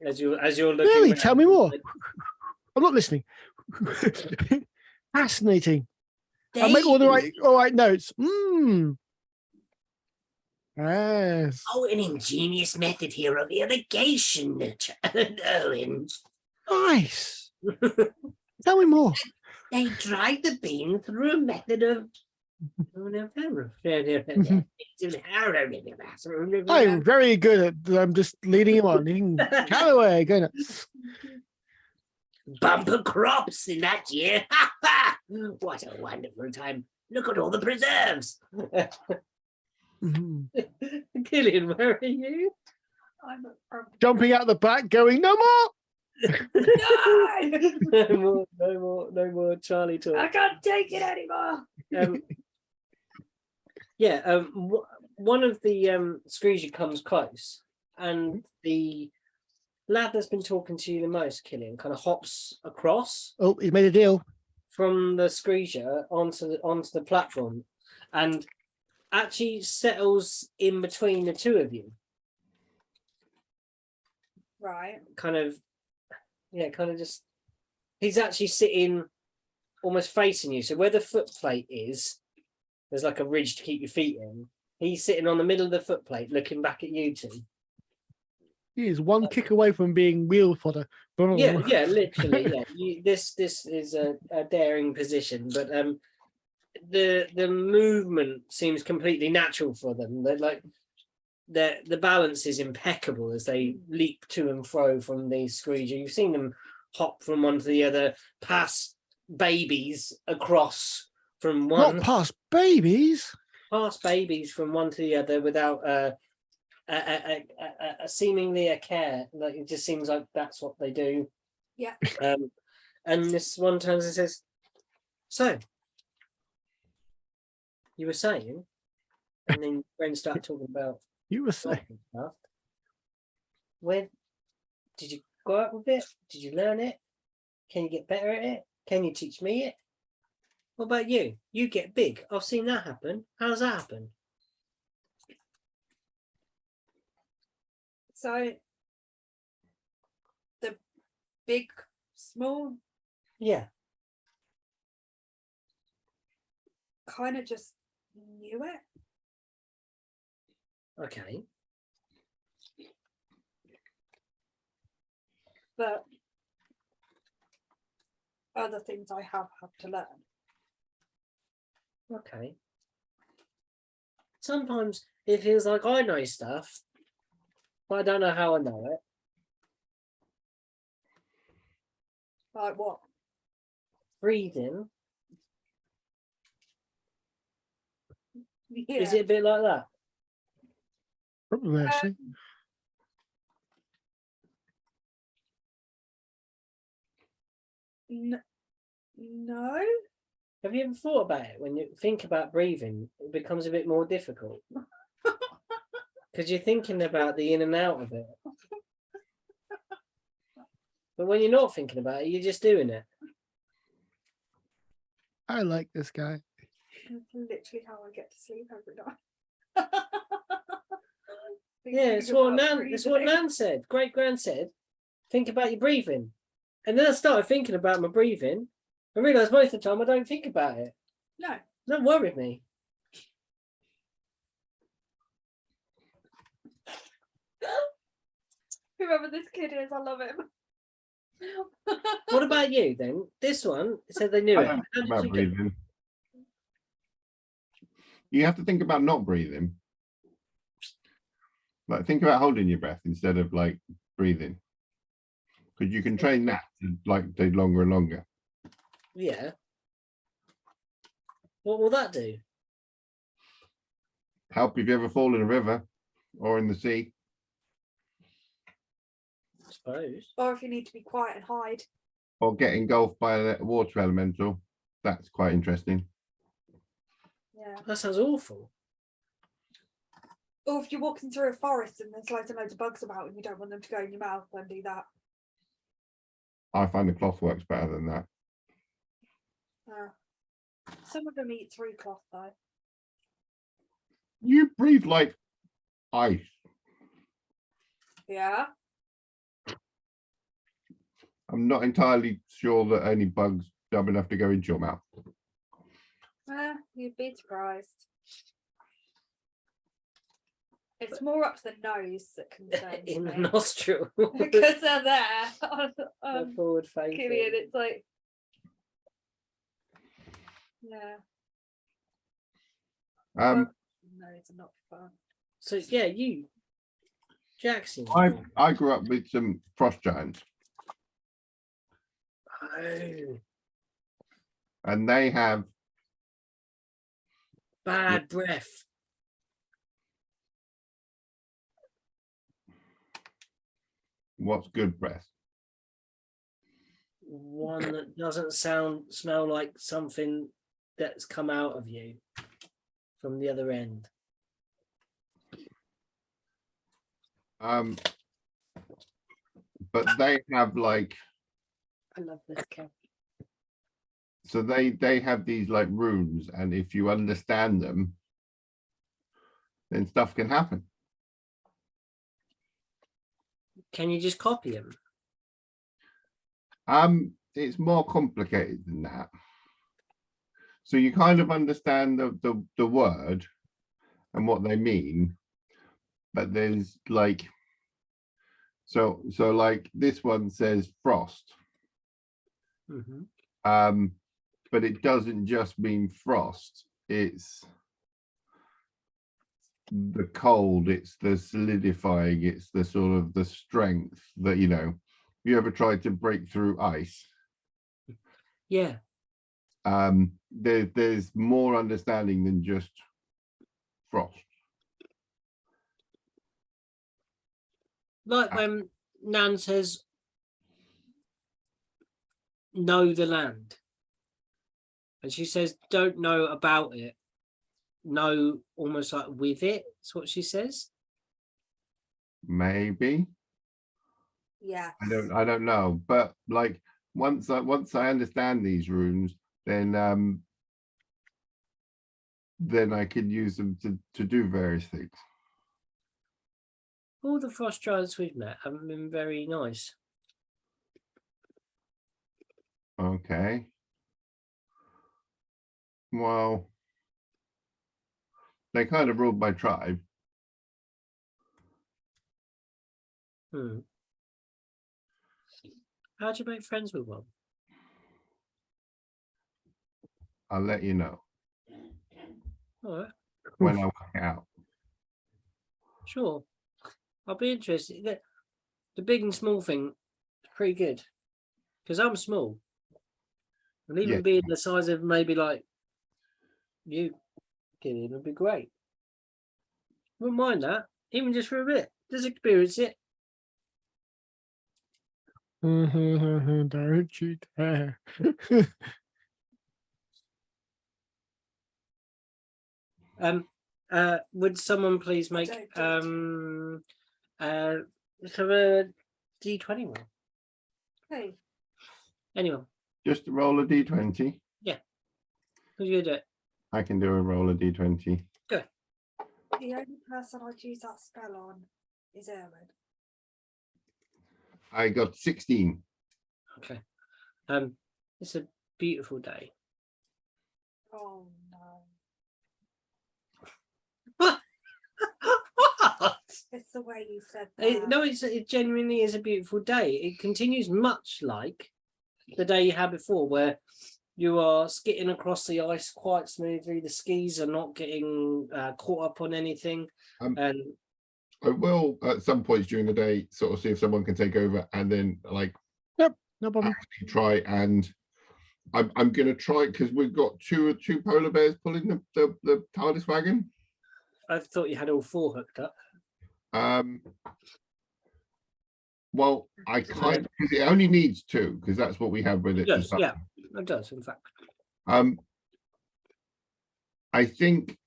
As you're looking. Really? around, Tell me more. I'm not listening. Fascinating. I'll make all the right notes. Yes. Oh, an ingenious method here of irrigation, Owen. Nice. Tell me more. They dried the bean through a method of. I'm very good at. I'm just leading him on. Callaway, go nuts. Bumper crops in that year. What a wonderful time. Look at all the preserves. Killian, where are you? I'm Jumping out the back, going, no more. No more Charlie talk. I can't take it anymore. One of the Screezy comes close, and the lad that's been talking to you the most, Killian, kind of hops across. Oh, he's made a deal. From the Screezy onto the platform, and actually settles in between the two of you. Right. Kind of just. He's actually sitting almost facing you. So where the foot plate is, there's like a ridge to keep your feet in. He's sitting on the middle of the footplate, looking back at you two. He is one kick away from being wheel fodder. Yeah, yeah, literally, yeah. This is a daring position, but the movement seems completely natural for them. They're like the balance is impeccable as they leap to and fro from the screeger. You've seen them hop from one to the other, pass babies across from one. Not past babies. Pass babies from one to the other without seemingly a care. Like it just seems like that's what they do. Yeah. And this one turns and says, "So, you were saying," and then friends start talking about You were saying. stuff. Where did you go out with it? Did you learn it? Can you get better at it? Can you teach me it? What about you? You get big. I've seen that happen. How does that happen? So the big, small, Yeah. kind of just knew it. Okay. But other things I have had to learn. Okay. Sometimes it feels like I know stuff, but I don't know how I know it. Like what? Breathing. Yeah. Is it a bit like that? Probably actually. No. Have you ever thought about it? When you think about breathing, it becomes a bit more difficult. Because you're thinking about the in and out of it. But when you're not thinking about it, you're just doing it. I like this guy. That's literally how I get to sleep every night. Yeah, it's what Nan said. Great Gran said, think about your breathing. And then I started thinking about my breathing and realised most of the time I don't think about it. No. Don't worry me. Whoever this kid is, I love him. What about you then? This one said they knew I it. don't How think did about you get- breathing. You have to think about not breathing. Like think about holding your breath instead of like breathing. Because you can train that to like do longer and longer. Yeah. What will that do? Help if you ever fall in a river or in the sea. I suppose. Or if you need to be quiet and hide. Or get engulfed by a water elemental. That's quite interesting. Yeah. That sounds awful. Or if you're walking through a forest and there's loads and loads of bugs about and you don't want them to go in your mouth, then do that. I find the cloth works better than that. Some of them eat through cloth though. You breathe like ice. Yeah. I'm not entirely sure that any bugs dumb enough to go into your mouth. You'd be surprised. It's more up to the nose that concerns In the me. nostril. Because they're there. The forward facing. Killian, it's like, yeah. Um, No, it's not fun. So yeah, you, Jackson. I grew up with some frost giants, Oh, and they have bad breath. what's good breath. One that doesn't smell like something that's come out of you from the other end. But they have like, I love this cat. so they have these like runes, and if you understand them, then stuff can happen. Can you just copy him? It's more complicated than that. So you kind of understand the word, and what they mean, but there's like, so like this one says frost, but it doesn't just mean frost. It's the cold, it's the solidifying, it's the sort of the strength that, you know, you ever tried to break through ice? Yeah. There's more understanding than just frost. Like when Nan says, know the land. And she says, don't know about it. Know almost like with it. That's what she says. Maybe. Yeah. I don't know. But like once I understand these runes, then I could use them to do various things. All the frost giants we've met haven't been very nice. Okay. Well, they kind of ruled my tribe. How'd you make friends with one? I'll let you know. All right. When I work it out. Sure. I'll be interested. The big and small thing is pretty good. Because I'm small. And even being the size of maybe like you, Killian, would be great. Wouldn't mind that, even just for a bit. Just experience it. Don't you dare. Would someone please make let's have a D20 roll. Hey. Anyone? Just roll a d20. Yeah. Who's gonna do it? I can do a roll a d20. Good. The only person I'd use that spell on is Erwin. I got 16. Okay. It's a beautiful day. Oh no. What? It's the way you said that. No, it genuinely is a beautiful day. It continues much like the day you had before, where you are skitting across the ice quite smoothly. The skis are not getting caught up on anything. And I will at some points during the day sort of see if someone can take over, and then like Yep, no problem. actually try, and I'm gonna try because we've got two polar bears pulling the TARDIS wagon. I thought you had all four hooked up. Well, I kind because it only needs two, because that's what we have with it. Yes, yeah, it does, in fact. I think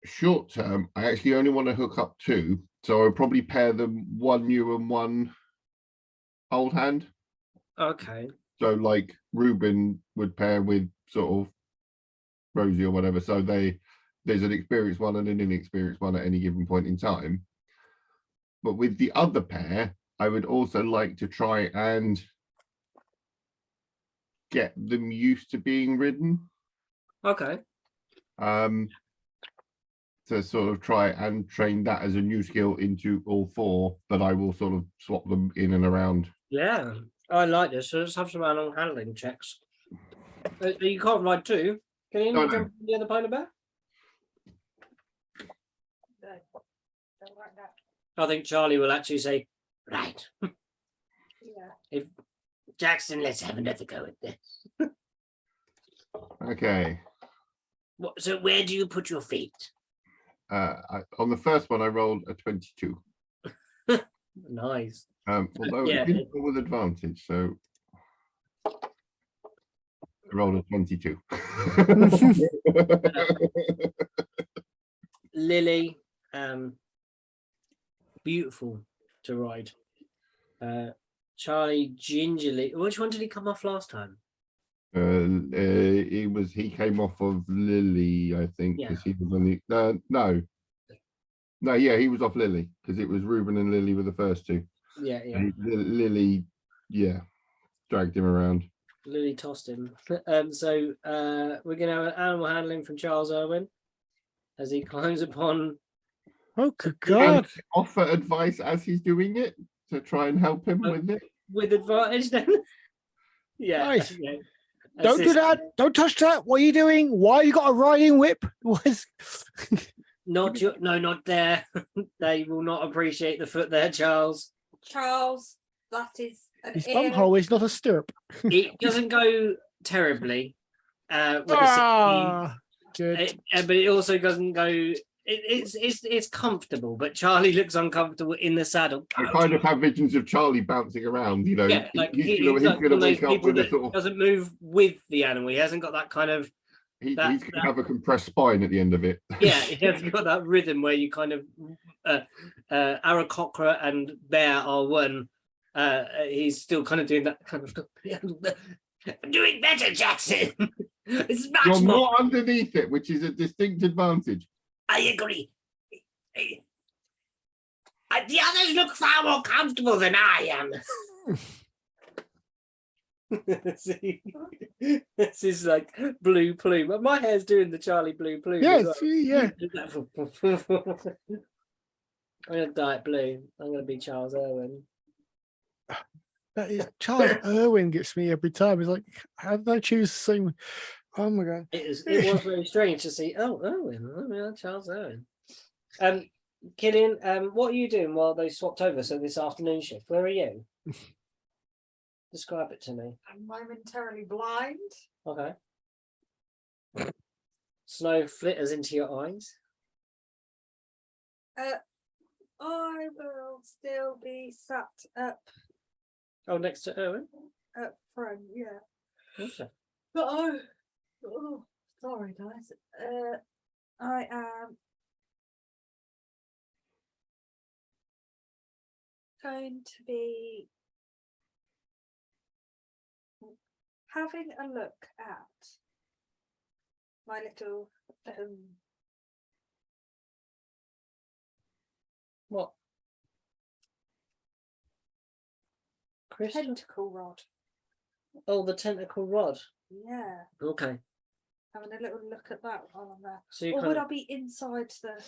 short term, I actually only want to hook up two, so I'll probably pair them one new and one old hand. Okay. So like Ruben would pair with sort of Rosie or whatever. So there's an experienced one and an inexperienced one at any given point in time. But with the other pair, I would also like to try and get them used to being ridden. Okay. To sort of try and train that as a new skill into all four, that I will sort of swap them in and around. Yeah, I like this. So let's have some animal handling checks. You can't ride two. Can you jump on the other polar bear? No, don't like that. I think Charlie will actually say, right. Yeah. If Jackson, let's have another go at this. Okay. So where do you put your feet? On the first one, I rolled a 22. Nice. Although it didn't go with advantage, so I rolled a 22. Lily, beautiful to ride. Charlie, gingerly. Which one did he come off last time? He came off of Lily, I think, because he was on the yeah, he was off Lily, because it was Ruben and Lily were the first two. Yeah. Lily, dragged him around. Lily tossed him. So we're gonna have an animal handling from Charles Irwin as he climbs upon Oh, good And God. offer advice as he's doing it to try and help him Oh. with it. With advantage, then. Yeah. Nice. Yeah. Don't do that. Don't touch that. What are you doing? Why you got a riding whip? What is... Not your, no, not there. They will not appreciate the foot there, Charles. Charles, that is an His ear. bumhole is not a stirrup. It doesn't go terribly with the Ah, good. but it also doesn't go. It's comfortable, but Charlie looks uncomfortable in the saddle. I kind of have visions of Charlie bouncing around, you know. Yeah, like he's he's like gonna one of those wake up people with a that sort of doesn't move with the animal. He hasn't got that kind of he's gonna have a compressed spine at the end of it. yeah. He hasn't got that rhythm where you kind of Aarakocra and Bear are one. He's still kind of doing that kind of stuff. I'm doing better, Jackson. It's much You're more. more underneath it, which is a distinct advantage. I agree. The others look far more comfortable than I am. See, this is like blue plume. But my hair's doing the Charlie blue plume. Yeah, as well. see, yeah. I'm gonna dye it blue. I'm gonna be Charles Irwin. That is Charles Irwin gets me every time. He's like, how did I choose the same? Oh my God. It was very strange to see. Oh, Irwin. Oh, yeah, Charles Irwin. Killian, what are you doing while they swapped over? So this afternoon shift, where are you? Describe it to me. I'm momentarily blind. Okay. Snow flitters into your eyes. I will still be sat up Next to Irwin. front, yeah. Okay. But sorry guys. I am going to be having a look at my little What? Crystal? tentacle rod. Oh, the tentacle rod. Yeah, Okay. having a little look at that while I'm there. So you Or kind would of, I be inside the?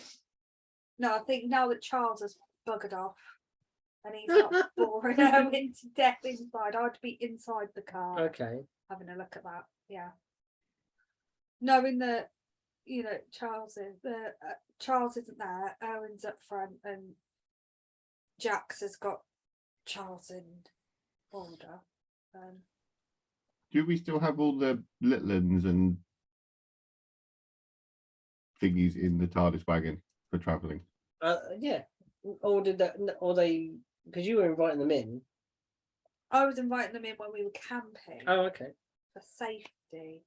No, I think now that Charles has buggered off and he's not boring Owen to death inside, I'd be inside the car okay. having a look at that. Yeah, knowing that Charles isn't there. Owen's up front and Jax has got Charles in order. Do we still have all the Litlands and thingies in the TARDIS wagon for travelling? Yeah. Or did that? Or they? Because you were inviting them in. I was inviting them in when we were camping Oh, okay. for safety.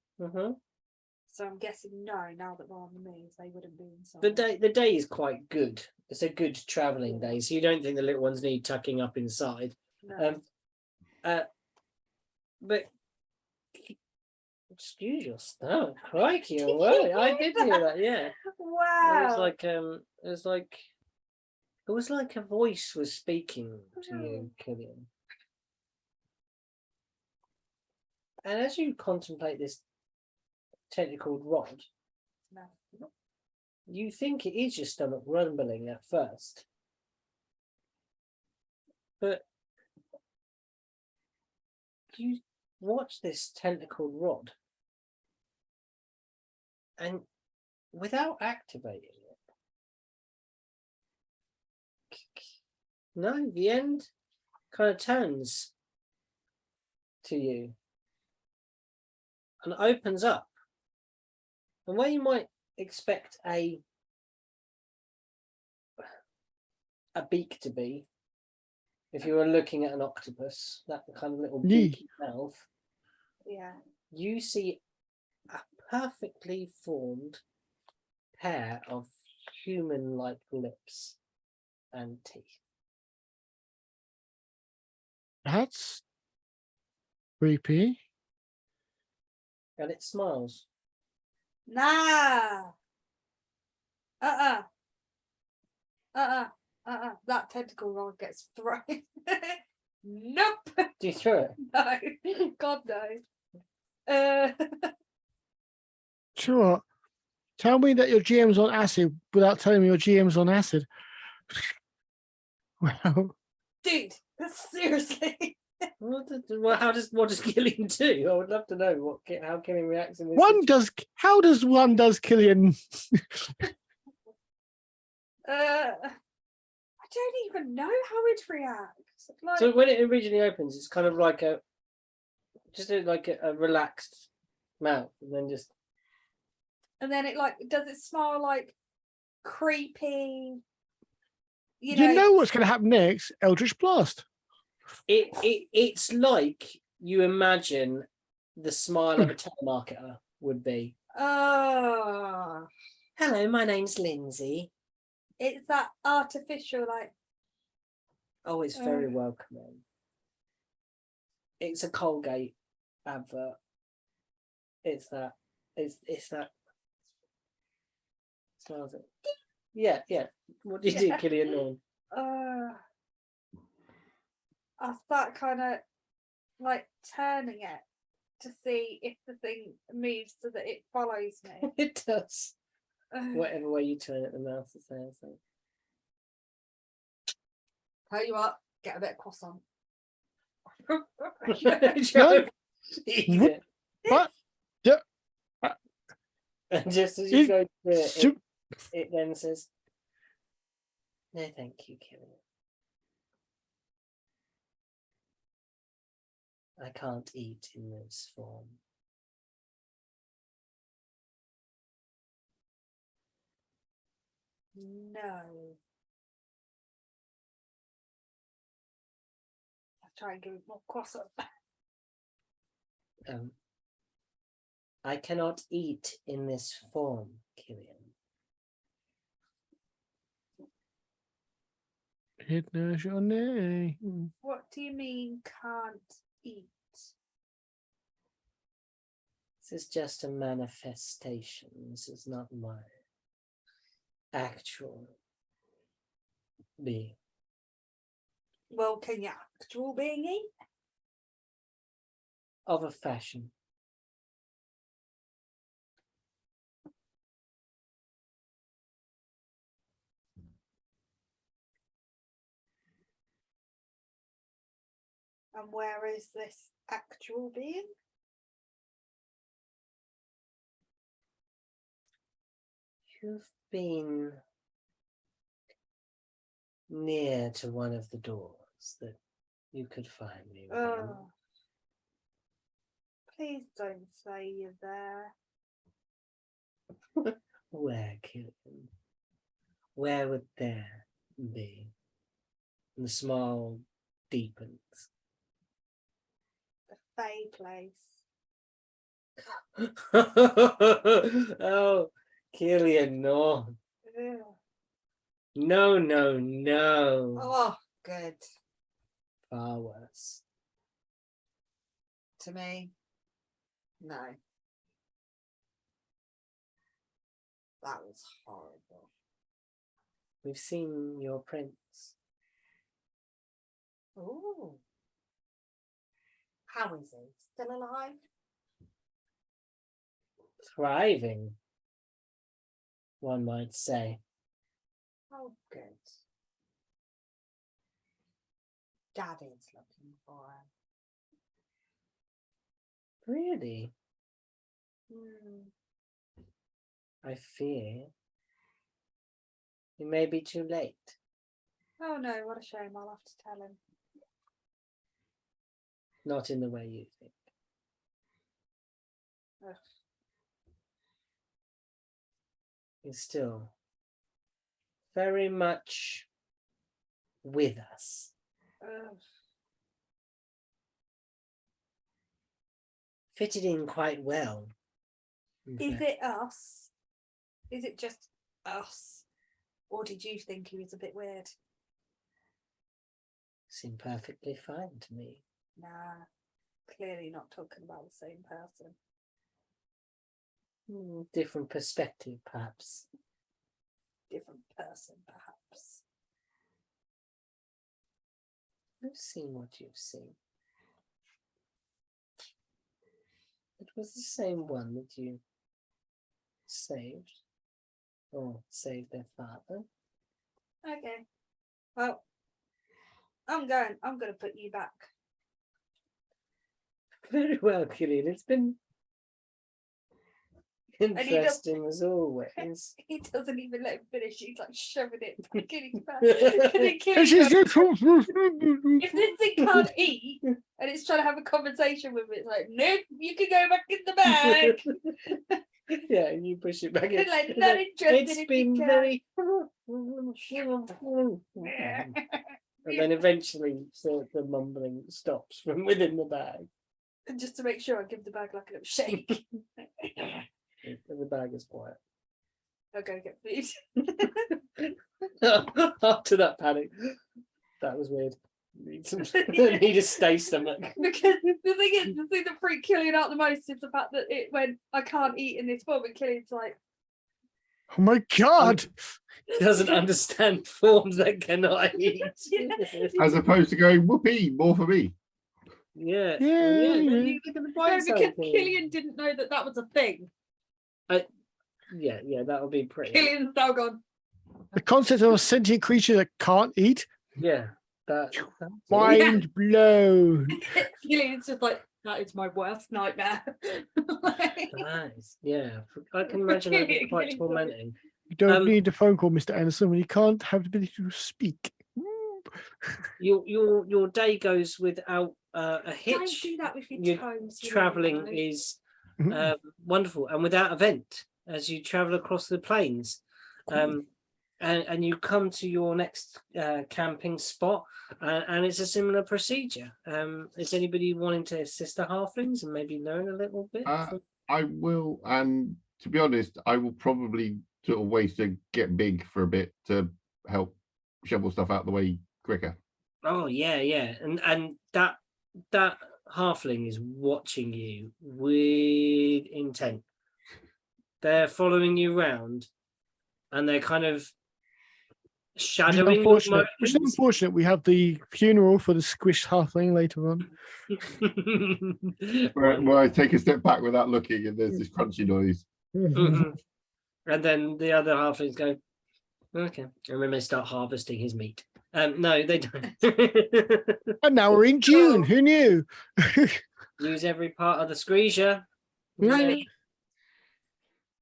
So I'm guessing no. Now that we're on the move, they wouldn't be inside. The day is quite good. It's a good travelling day, so you don't think the little ones need tucking up inside. No. But excuse your stomach, crikey! Well, I did hear that. Yeah. Wow. It was like a voice was speaking to you, Killian. And as you contemplate this tentacled rod, No. you think it is your stomach rumbling at first. But you watch this tentacled rod, and without activating it, no, the end kind of turns to you and opens up. And where you might expect a beak to be, if you were looking at an octopus, that kind of little beaky mouth, Yeah. you see a perfectly formed pair of human-like lips and teeth. That's creepy. And it smiles. Nah. That tentacle rod gets thrown. Nope. Do you throw it? No. God no. Sure. Tell me that your GM's on acid without telling me your GM's on acid. Well, Dude, seriously. What does Killian do? I would love to know how Killian reacts in this. how does one does Killian? I don't even know how it reacts. Like, So when it originally opens, it's kind of like a relaxed mouth, and then just. and then it does it smell like creepy? You You know, know what's going to happen next? Eldritch Blast. It's like you imagine the smile of a telemarketer would be. oh, Hello, my name's Lindsay. it's that artificial, like, Oh, it's very welcoming. It's a Colgate advert. It's that. It's that. Smells it. Yeah. What do you do, Killian Norn? I start kind of like turning it to see if the thing moves so that it follows me. It does. Whatever way you turn it, the mouth is there. So. Tell you what, get a bit of croissant. What? And just as you go through it then says, "No, thank you, Killian. I can't eat in this form." No. I'll try and give it more croissant. I cannot eat in this form, Killian. It knows your name. What do you mean can't eat? This is just a manifestation. This is not my actual being. Well, can your actual being eat? Of a fashion. And where is this actual being? You've been near to one of the doors that you could find me within. Oh. Please don't say you're there. Where, Killian? Where would there be? And the smile deepens. The Fey place. Oh, Killian Norn. Ugh. No. Oh, good. Far worse. To me, no. That was horrible. We've seen your prince. Ooh. How is he? Still alive? Thriving, one might say. Oh, good. Daddy's looking for him. Really? Hmm. I fear you may be too late. Oh no, what a shame. I'll have to tell him. Not in the way you think. Ugh. He's still very much with us. Ugh. Fitted in quite well. Is it us? Is it just us? Or did you think he was a bit weird? Seemed perfectly fine to me. Nah, clearly not talking about the same person. Different perspective, perhaps. Different person, perhaps. You've seen what you've seen. It was the same one that you saved. or save their father. Okay. Well, I'm gonna put you back. Very well, Killian. It's been interesting as always. He doesn't even let him finish. He's like shoving it back in his mouth. And then Killian She's goes, if this thing can't eat and it's trying to have a conversation with it, it's like, nope, you can go back in the bag. Yeah, and you push it back in. It's like, not interested It's if been you very. And then eventually the mumbling stops from within the bag. can. Just to make sure, I give the bag like a little shake. And the bag is quiet. I'll go get food. After that panic, that was weird. Need a stay stomach. Because the thing that freaked Killian out the most is the fact that it went, I can't eat in this form, and Killian's like, Oh my god! Doesn't understand forms that cannot eat. As opposed to going, whoopee, more for me. Yeah. Yeah, Yeah. yeah. You look at the no, bright because side, Killian didn't know that that was a thing. Yeah, that would be pretty. Killian's now gone, The concept of a sentient creature that can't eat. Yeah. That's Mind blown. Killian's just like, that is my worst nightmare. nice. Yeah. I can imagine that being quite Killian- tormenting. You don't Um, need a phone call, Mr. Anderson, when you can't have the ability to speak. Your day goes without a Don't hitch. do that with your Your toes. you Traveling know. is Mhm. wonderful and without event as you travel across the plains. And you come to your next camping spot, and it's a similar procedure. Is anybody wanting to assist the halflings and maybe learn a little bit? I will, and to be honest, I will probably sort of wait to get big for a bit to help shovel stuff out the way quicker. Oh yeah, and that halfling is watching you with intent. They're following you around, and they're kind of Which is shadowing your unfortunate. Which is motions. unfortunate. We have the funeral for the squished halfling later on. Where I take a step back without looking, and there's this crunchy noise. Mhm. And then the other halflings go, okay, and then they start harvesting his meat. No, they don't. And now we're in June. Who knew? Use every part of the screesia. Yeah. Toby.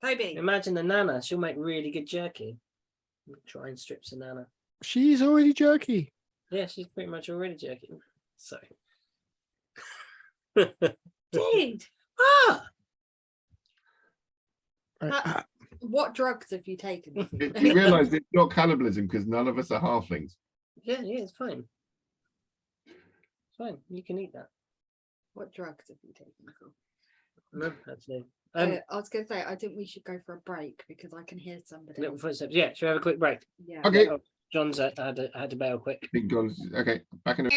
Toby. Imagine the nana. She'll make really good jerky. Try and strips of nana. She's already jerky. Yeah, she's pretty much already jerky. So. Dude, Ah! Right, what drugs have you taken? You realise it's not cannibalism because none of us are halflings. Yeah, it's fine. It's fine. You can eat that. What drugs have you taken? No, actually. I was going to say, I think we should go for a break because I can hear somebody. Little footsteps. Yeah, should we have a quick break? Yeah. Okay. Oh, John's had to bail quick. Big guns. Okay, back in a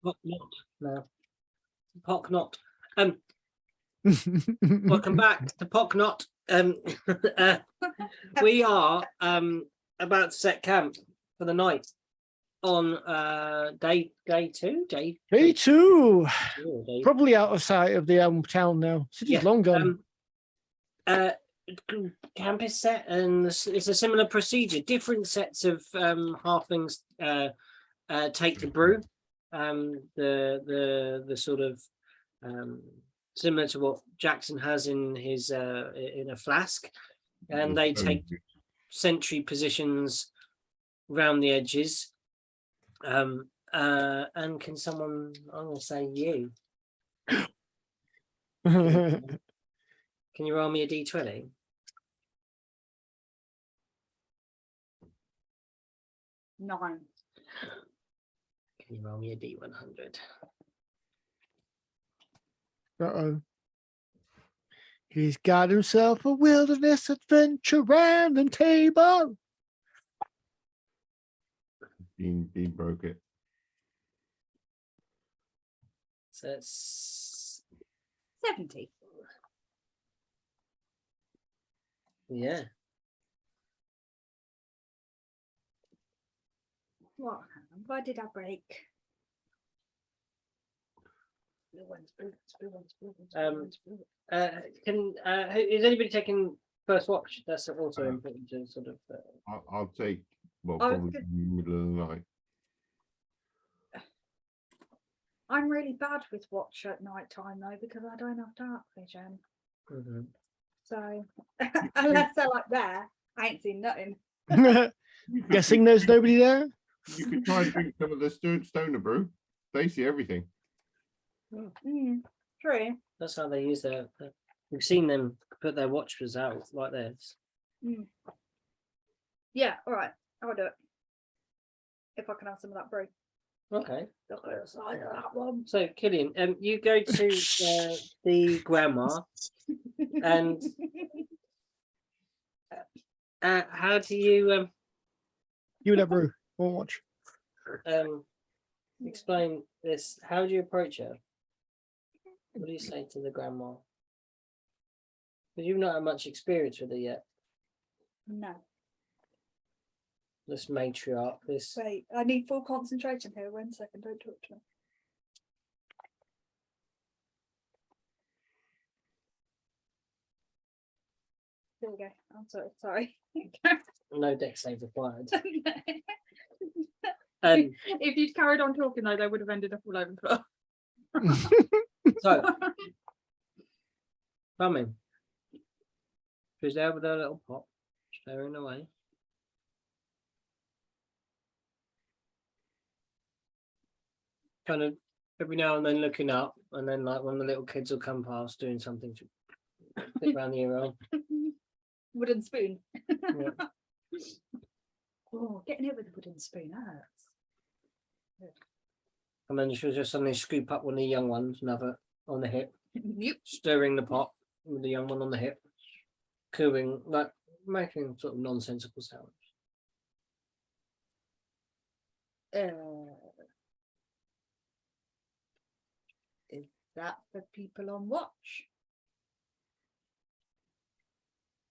Pock not. No. Pock not. Welcome back to Pock not. We are about to set camp for the night on day two. Day Me too. two, day Probably out of sight of the town now. City's Yeah, long gone. Camp is set, and it's a similar procedure. Different sets of halflings take the brew. The sort of similar to what Jackson has in his in a flask, and they take sentry positions round the edges. And can someone? I'm going to say you. Can you roll me a d20? Nine. Can you roll me a d100? Uh-oh. He's got himself a wilderness adventure random table. Bean broke it. So it's 70. yeah. What? Why did I break? Can is anybody taking first watch. That's also important to sort of. I'll take, well, I was probably good. middle of the night. I'm really bad with watch at night time though because I don't have dark vision. Mhm. So unless they're like there, I ain't seen nothing. Guessing there's nobody there. You could try and drink some of the stoner brew. They see everything. True. That's how they use their. We've seen them put their watches out like this. Yeah, all right. I'll do it. If I can have some of that brew. Okay. Look at the side of that one. So, Killian, you go to the grandma, and how do you You and that brew. One watch. explain this? How do you approach her? What do you say to the grandma? Because you've not had much experience with her yet. No. This matriarch, this. Wait, I need full concentration here. 1 second, don't talk to me. There we go. I'm sorry. No deck save required. If you'd carried on talking though, they would have ended up all over the floor. So, coming. She's there with her little pot, staring away. Kind of every now and then looking up, and then like one of the little kids will come past doing something to fit around the ear. Wooden spoon. Yeah. Oh, getting hit with a wooden spoon hurts. And then she'll just suddenly scoop up one of the young ones, another on the hip, Yep. stirring the pot with the young one on the hip, cooing, like making sort of nonsensical sounds. Is that for people on watch?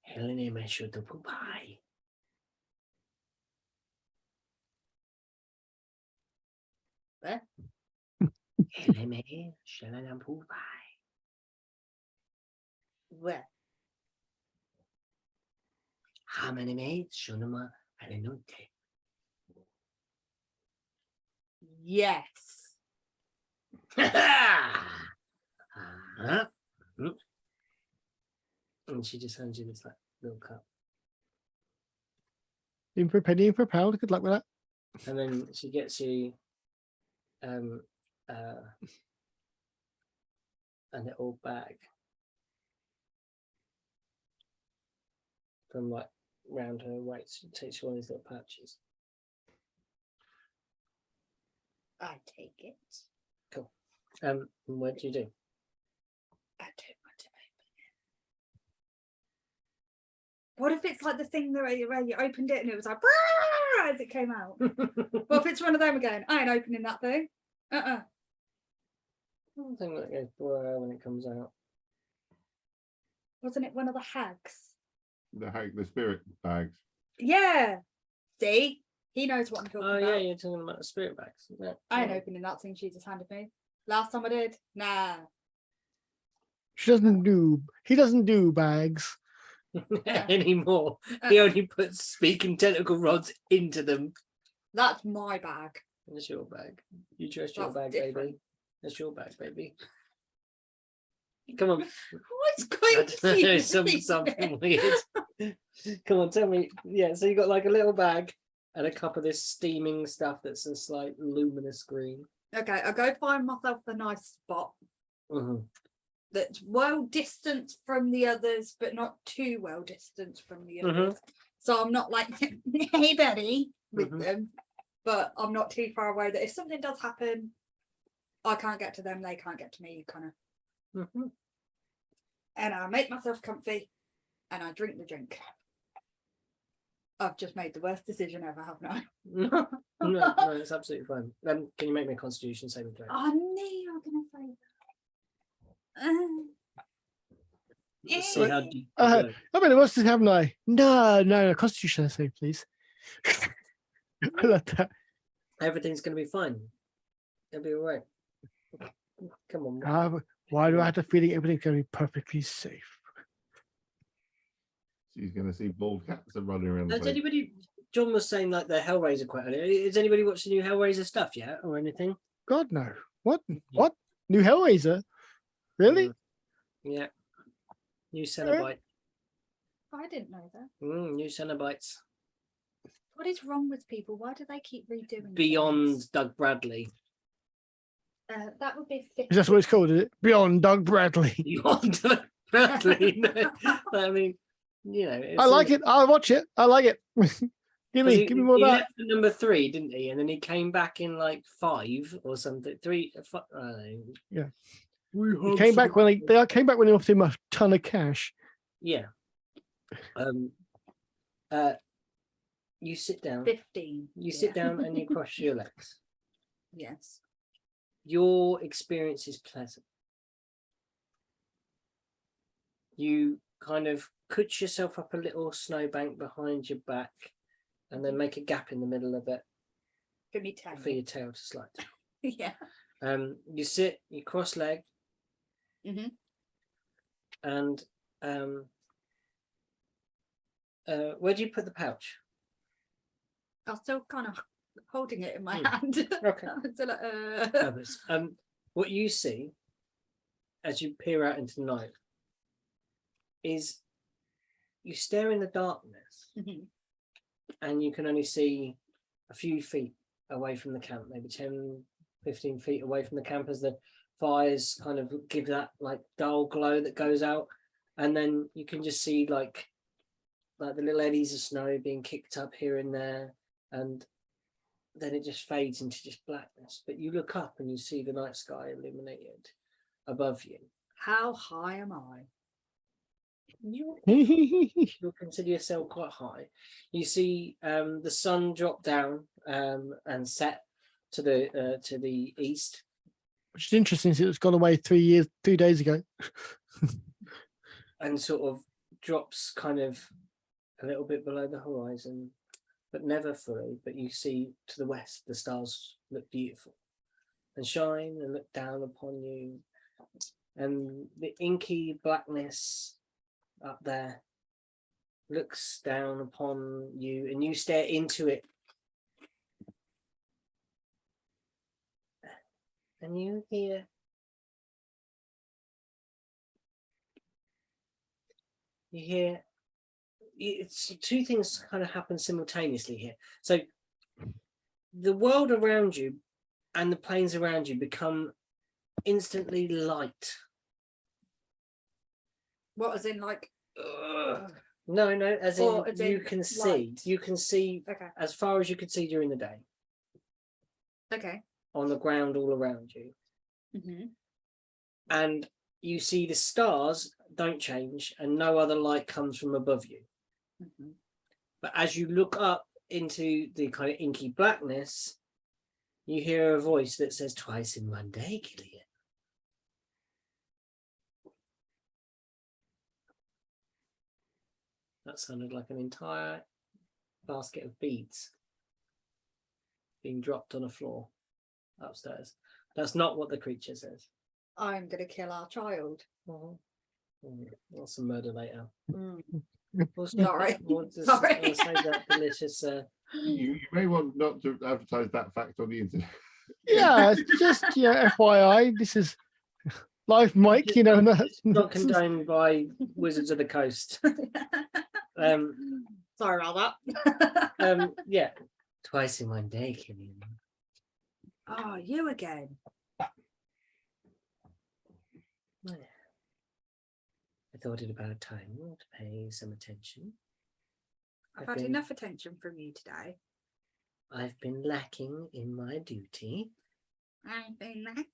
Helene me should have pie. Where? Helene me should have pie. Where? How many maids should have note? Yes. And she just hands you this like little cup. In for a penny, in for a pound. Good luck with that. And then she gets you a little bag from like round her waist. She takes one of these little pouches. I take it. Cool. And what do you do? I don't want to open it. What if it's like the thing where you opened it and it was like as it came out? What if it's one of them again? I ain't opening that thing. I don't think that goes blur when it comes out. Wasn't it one of the hags? The spirit bags. Yeah. See? He knows what I'm talking Oh about. yeah, you're talking about the spirit bags. Yeah. I ain't opening that thing she just handed me. Last time I did. Nah. He doesn't do bags. Anymore. He only puts speaking tentacle rods into them. That's my bag. That's your bag. You trust your That's bag, different. baby. That's your bag, baby. Come on. What's going There's something weird. Come on, tell me. Yeah, so you got like a little bag and a cup of this steaming stuff that's this like luminous green. Okay, I go find myself a nice spot that's well distanced from the others, but not too well distanced from the others. So I'm not like, hey buddy, with them, but I'm not too far away that if something does happen, I can't get to them, they can't get to me, kind of. And I make myself comfy and I drink the drink. I've just made the worst decision ever, haven't I? No, it's absolutely fine. Can you make me a constitution saving throw? I knew you were going to say that. Let's see how deep you I go. mean, what's this, haven't I? No, Constitution save, please. I love that. Everything's going to be fine. It'll be all right. Come on. Why do I have the feeling everything's going to be perfectly safe? She's going to see bald cats and running around the Has place. anybody? John was saying like the Hellraiser quite earlier. Has anybody watched the new Hellraiser stuff yet, or anything? God no. What? What? New Hellraiser? Really? Yeah. New Cenobite. I didn't know that. New Cenobites. What is wrong with people? Why do they keep redoing Beyond things? Doug Bradley. That would be 50. Is that what it's called? Is it Beyond Doug Bradley? Beyond Doug Bradley. No, I mean, you know, I like it. I'll watch it. I like it. give me more of he that. left at number 3, didn't he? And then he came back in like 5 or something. 3, 5, I don't know. Yeah. He Came back when they came back when they offered him a ton of cash. Yeah. You sit down. 15. You sit down and you cross your legs. Yes. Your experience is pleasant. You kind of cut yourself up a little snowbank behind your back and then make a gap in the middle of it Give me 10. for your tail to slide. Yeah. You sit, you cross leg, Mhm. and where do you put the pouch? I'm still kind of holding it in my hand. Okay. So like, Fabulous. What you see as you peer out into the night is you stare in the darkness Mhm. and you can only see a few feet away from the camp, maybe 10, 15 feet away from the camp, as the fires kind of give that like dull glow that goes out, and then you can just see like the little eddies of snow being kicked up here and there, and then it just fades into just blackness. But you look up and you see the night sky illuminated above you. How high am I? You'll consider yourself quite high. You see the sun drop down and set to the east. Which is interesting since it's gone away 2 days ago. And sort of drops kind of a little bit below the horizon, but never fully. But you see to the west, the stars look beautiful and shine and look down upon you. And the inky blackness up there looks down upon you, and you stare into it. And you hear it's two things kind of happen simultaneously here. So the world around you and the planes around you become instantly light. What, as in like? No, as in Or as you in can see. light? You can see Okay. as far as you could see during the day Okay. on the ground all around you. Mm-hmm. And you see the stars don't change and no other light comes from above you. Mm-hmm. But as you look up into the kind of inky blackness, you hear a voice that says, "Twice in one day, Killian." That sounded like an entire basket of beads being dropped on a floor upstairs. That's not what the creature says. I'm going to kill our child. Lots some murder later. Sorry. Sorry. I'll save that delicious. You may want not to advertise that fact on the internet. Yeah, it's just FYI. This is live, Mike. You know, It's not condoned by Wizards of the Coast. Sorry about that. Yeah, twice in one day, Killian. Oh, you again. I thought it about time to pay some attention. I've had enough attention from you today. I've been lacking in my duty. I've been lacking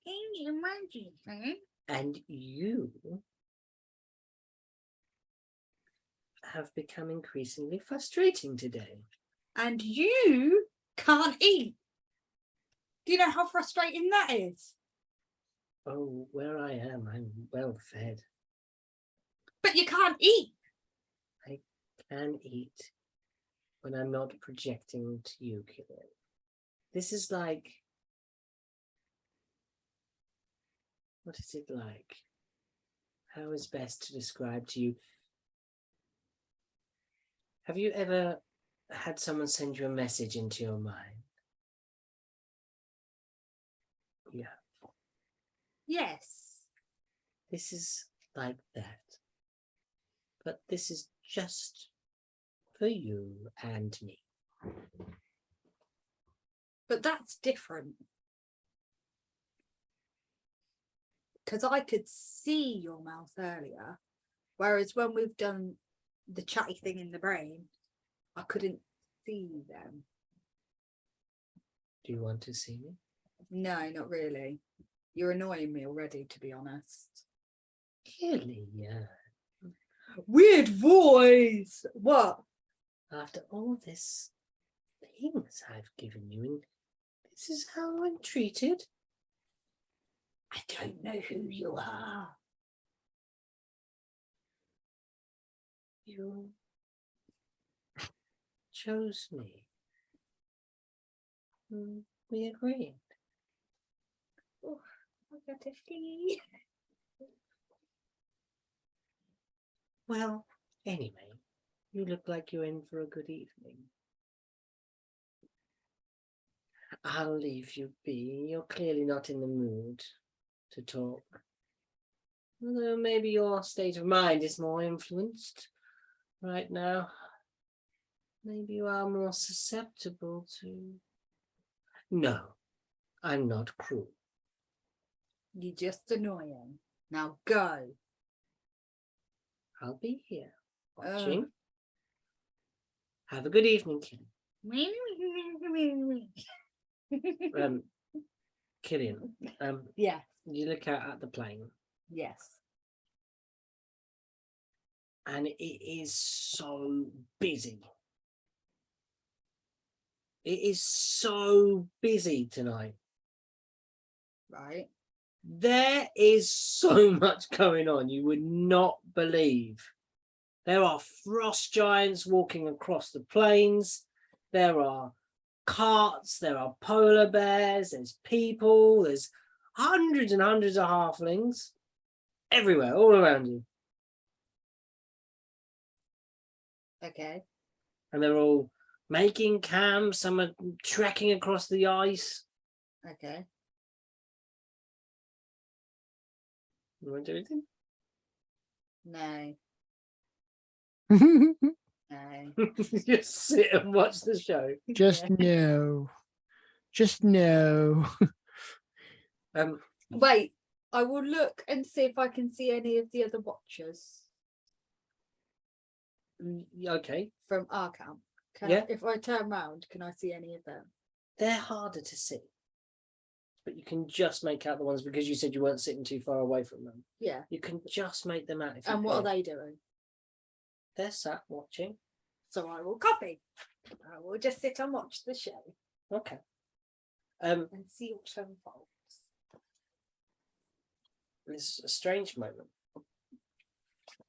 in my duty. And you have become increasingly frustrating today. And you can't eat. Do you know how frustrating that is? Oh, where I am, I'm well fed. But you can't eat. I can eat when I'm not projecting to you, Killian. This is like... What is it like? How is best to describe to you? Have you ever had someone send you a message into your mind? Yeah. Yes. This is like that. But this is just for you and me. But that's different. Because I could see your mouth earlier, whereas when we've done the chatty thing in the brain, I couldn't see them. Do you want to see me? No, not really. You're annoying me already, to be honest. Killian. Weird voice. What? After all this things I've given you, and this is how I'm treated. I don't know who you are. You chose me. We agreed. Oh, I got to flee. Well, anyway, you look like you're in for a good evening. I'll leave you be. You're clearly not in the mood to talk. Although maybe your state of mind is more influenced right now. Maybe you are more susceptible to... No, I'm not cruel. You're just annoying. Now go. I'll be here watching. Have a good evening, Killian. Killian, Yes. you look out at the plane, Yes. and it is so busy. It is so busy tonight. Right. There is so much going on you would not believe. There are frost giants walking across the plains. There are carts, there are polar bears, there's people, there's hundreds and hundreds of halflings everywhere, all around you. Okay. And they're all making camps, some are trekking across the ice. Okay. You want to do anything? No. Just No. Just sit and watch the show. no. Just no. Wait. I will look and see if I can see any of the other watchers Okay, from our camp. Yeah. If I turn round, can I see any of them? they're harder to see, but you can just make out the ones because you said you weren't sitting too far away from them. Yeah. You can just make them out. If you And what are can. they doing? They're sat watching. So I will copy. I will just sit and watch the show Okay. and see what unfolds. It's a strange moment.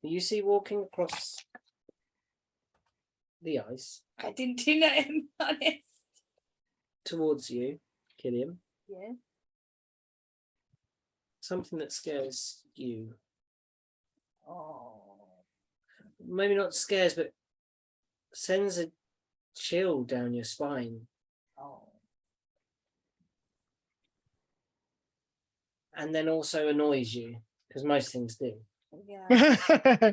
You see walking across the ice I didn't know him, honest. towards you, Killian, Yeah. something that scares you. Oh. Maybe not scares, but sends a chill down your spine. Oh. And then also annoys you, because most things do. Yeah.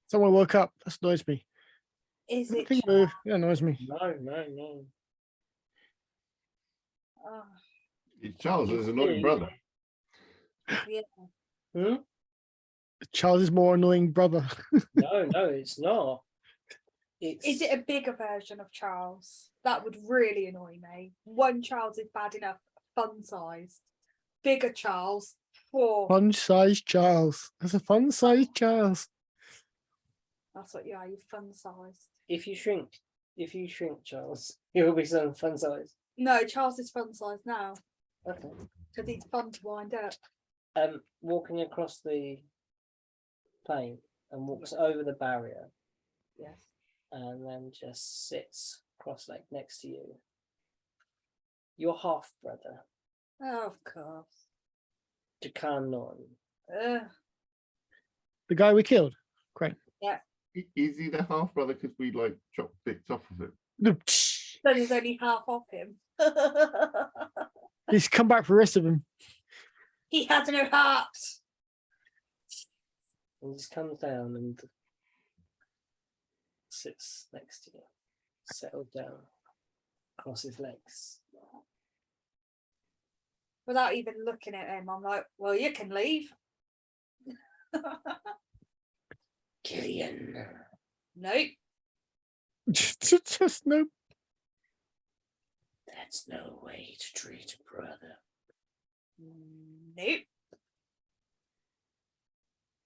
Someone woke up. That annoys me. Is it? Thing move. That annoys me. No. Oh, It's Charles' annoying brother. yeah. Hmm? Charles' more annoying brother. No, it's not. Is it a bigger version of Charles? That would really annoy me. One Charles is bad enough, fun sized. Bigger Charles, 4. Fun-sized Charles. That's a fun-sized Charles. That's what you are. You're fun sized. If you shrink, Charles, it will be some fun size. No, Charles is fun sized now Okay. because he's fun to wind up. Walking across the plain and walks over the barrier Yes. and then just sits cross-legged next to you. Your half brother, Oh, of course. Killian Norn. Ugh. The guy we killed. Great. Yeah. Is he the half brother? Because we like chopped bits off of him. So there's only half of him. He's come back for the rest of them. He has no heart. And just comes down and sits next to you, settled down, across his legs. Without even looking at him, I'm like, well, you can leave. Killian, Nope. Just no. that's no way to treat a brother. Nope.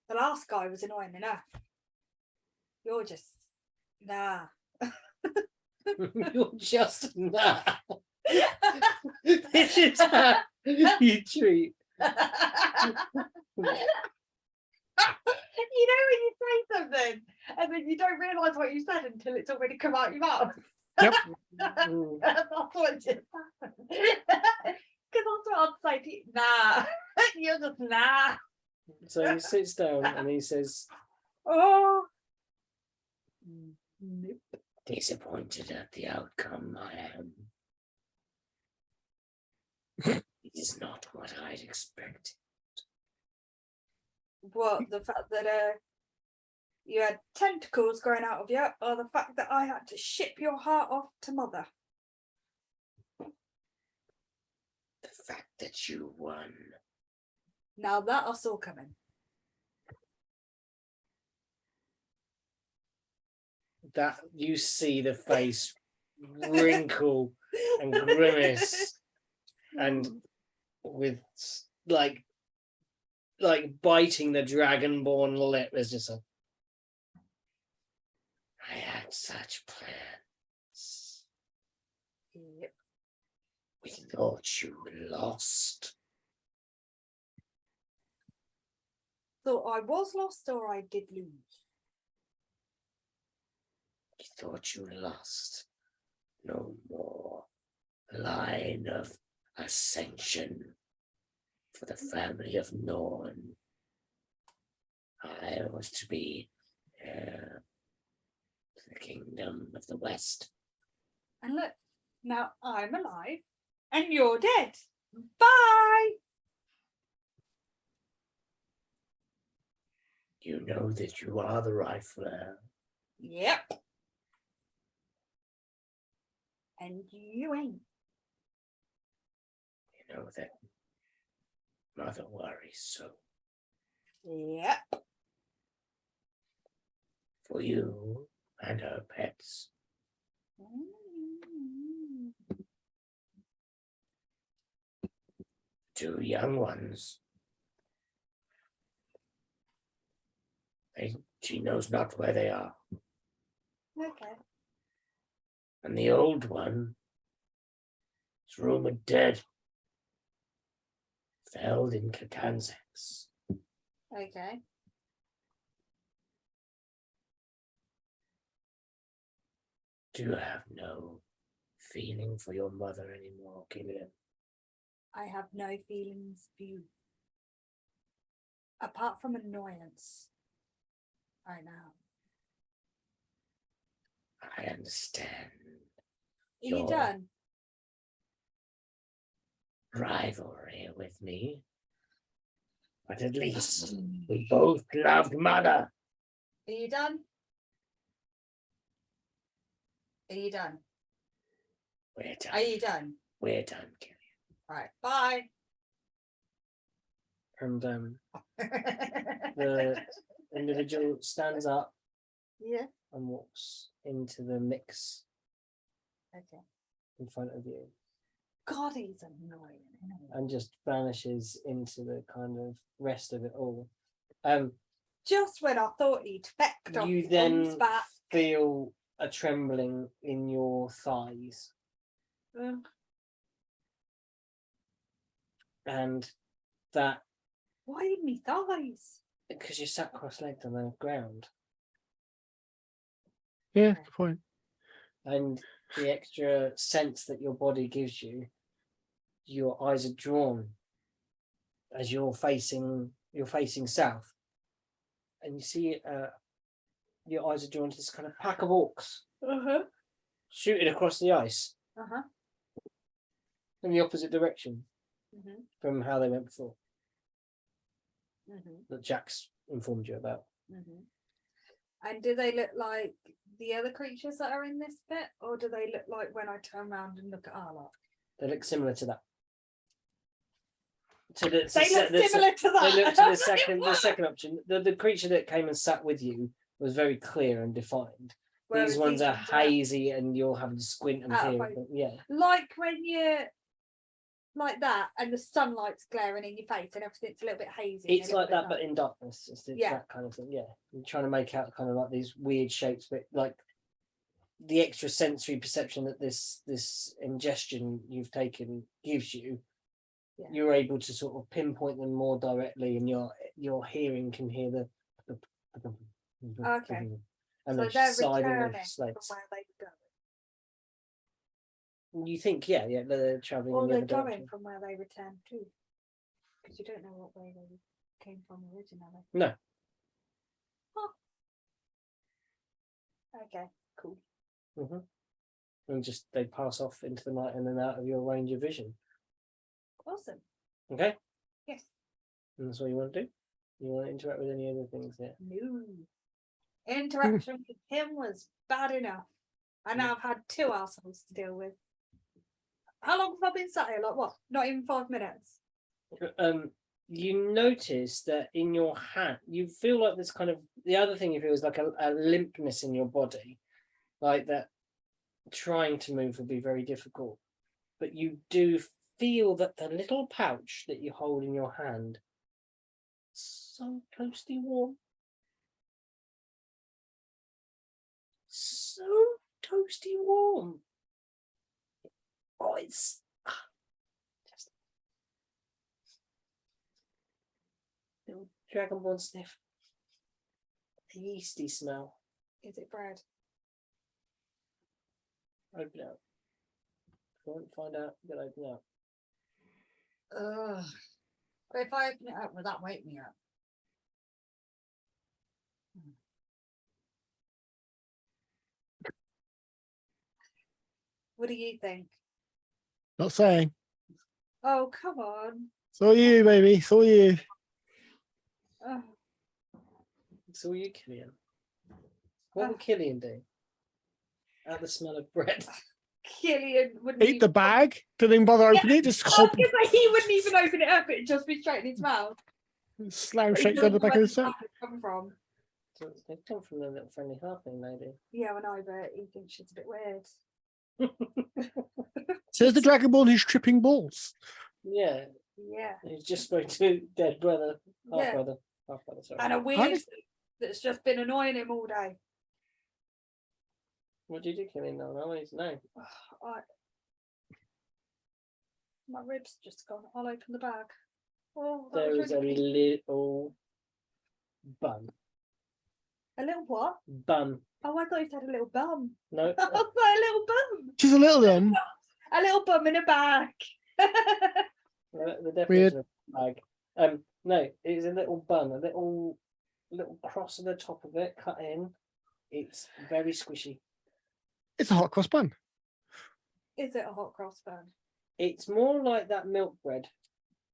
The last guy was annoying enough. You're just nah. You're just that. This is how you treat. You know when you say something and then you don't realise what you said until it's already come out your mouth. Yep. That's what just happened. Because that's what I'd say to you. Nah. You're just nah. So he sits down and he says, Oh. Nope. disappointed at the outcome I am. It is not what I'd expected. What, the fact that you had tentacles growing out of you, or the fact that I had to ship your heart off to mother? The fact that you won. Now that I saw coming. That you see the face wrinkle and grimace, and with like biting the dragonborn lip. There's just a. I had such plans. Yep. We thought you lost. Thought I was lost or I did lose? We thought you lost. No more line of ascension for the family of Norn. I was to be the kingdom of the West. And look, now I'm alive and you're dead. Bye. You know that you are the rightful heir. Yep. And you ain't. You know that Mother worries so Yep. for you and her pets. Two young ones. She knows not where they are. Okay. And the old one is rumored dead. Fell in Kakanzax. Okay. Do you have no feeling for your mother anymore, Killian? I have no feelings for you. Apart from annoyance. Right now. I understand. Are you Your done? rivalry with me. But at least we both loved Mother. Are you done? Are you done? We're done. Are you done? We're done, Killian. Right. Bye. And the individual stands up Yeah. and walks into the mix Okay. in front of you God, he's annoying. Isn't he? and just vanishes into the kind of rest of it all. Just when I thought he'd fecked off, You he then comes back. feel a trembling in your thighs, and that Why in me thighs? because you sat cross-legged on the ground, Yeah, good point. and the extra sense that your body gives you, your eyes are drawn as you're facing south, and you see your eyes are drawn to this kind of pack of orcs Uh-huh. shooting across the ice Uh-huh. in the opposite direction Mm-hmm. from how they went before, Mm-hmm. that Jack's informed you about. Mm-hmm. And do they look like the other creatures that are in this bit, or do they look like when I turn around and look at our lot? They look similar to that. They look similar to that. They look to the second option. The creature that came and sat with you was very clear and defined. Whereas These ones are ones hazy, and you're having to squint and Out of hear. focus. But yeah, like when you're like that, and the sunlight's glaring in your face, and everything's a little bit hazy. it's like that, but in darkness. It's Yeah. that kind of thing. Yeah, you're trying to make out kind of like these weird shapes, but like the extra sensory perception that this ingestion you've taken gives you. Yeah. You're able to sort of pinpoint them more directly, and your hearing can hear the. Okay. And so the they're sliding returning of slates. from where they go. You think, yeah, they're traveling. Or in the they're other going direction. from where they returned to. Because you don't know what way they came from originally. No. Okay, cool. And just they pass off into the night and then out of your range of vision. Awesome. Okay. Yes. And that's what you want to do. You want to interact with any other things there? No. Interaction with him was bad enough. And now I've had 2 assholes to deal with. How long have I been sat here? Like what? Not even 5 minutes. You notice that in your hand, you feel like this kind of. The other thing you feel is like a limpness in your body, like that. Trying to move will be very difficult, but you do feel that the little pouch that you hold in your hand, so toasty warm, so toasty warm. Oh, it's just little dragonborn sniff, a yeasty smell. Is it bread? Open it up. If you want to find out, you gotta open it up. Ugh. But if I open it up, will that wake me up? What do you think? Not saying. Oh, come on. It's all you, baby. It's all you. Ugh. It's all you, Killian. What would Killian do? At the smell of bread. Killian wouldn't Eat the even- bag. Didn't even bother opening it. Just I hop, was gonna say, he wouldn't even open it up. It'd just be straight in his mouth. slam He straight down the doesn't back know of the where sack. it's come from. So they come from the little friendly halfling lady. Yeah, I know, but he thinks she's a bit weird. Says the dragonborn who's tripping balls. Yeah, Yeah. he's just spoke to dead brother, half Yeah. brother, sorry. And a How weird did- that's just been annoying him all day. What do you do, Killian? No, I need to know. My ribs just gone. I'll open the bag. Oh, that There was is a really little bun. a little what? Bun. Oh, I thought you said a little bum. No, I thought a little bum. She's a little one. A little bum in a bag. the definition of bag. No, it's a little bun, a little cross at the top of it, cut in. It's very squishy. It's a hot cross bun. Is it a hot cross bun? It's more like that milk bread.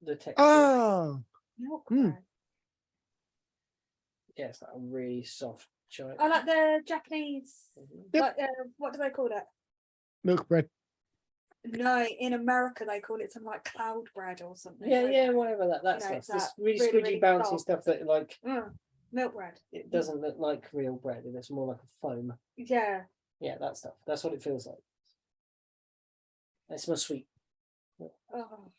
The texture. Oh, Milk Hmm. bread. Yeah, it's like a really soft chunk. I like the Japanese. Yep. Like, what do they call it? milk bread. No, in America they call it something like cloud bread or something. Yeah, like yeah, that. whatever that You know, stuff. it's This that really really, squidgy, really bouncy soft. stuff that like Milk bread. it doesn't look like real bread. It's more like a foam. Yeah. Yeah, that stuff. That's what it feels like. It smells sweet. Oh.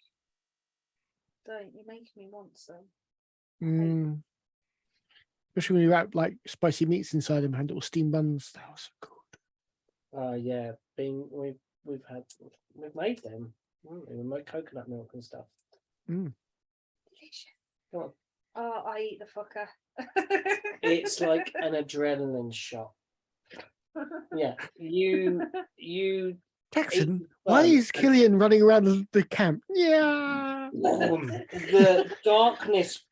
Don't you make me want some. Mm. Especially when you wrap like spicy meats inside them and little steam buns. That was so good. Yeah, we've made them. haven't we? We made coconut milk and stuff. Mm. Delicious. Come on. Oh, I eat the fucker. It's like an adrenaline shot. Yeah, you Jackson, Eat why bun is and- Killian running around the camp? Yeah. the darkness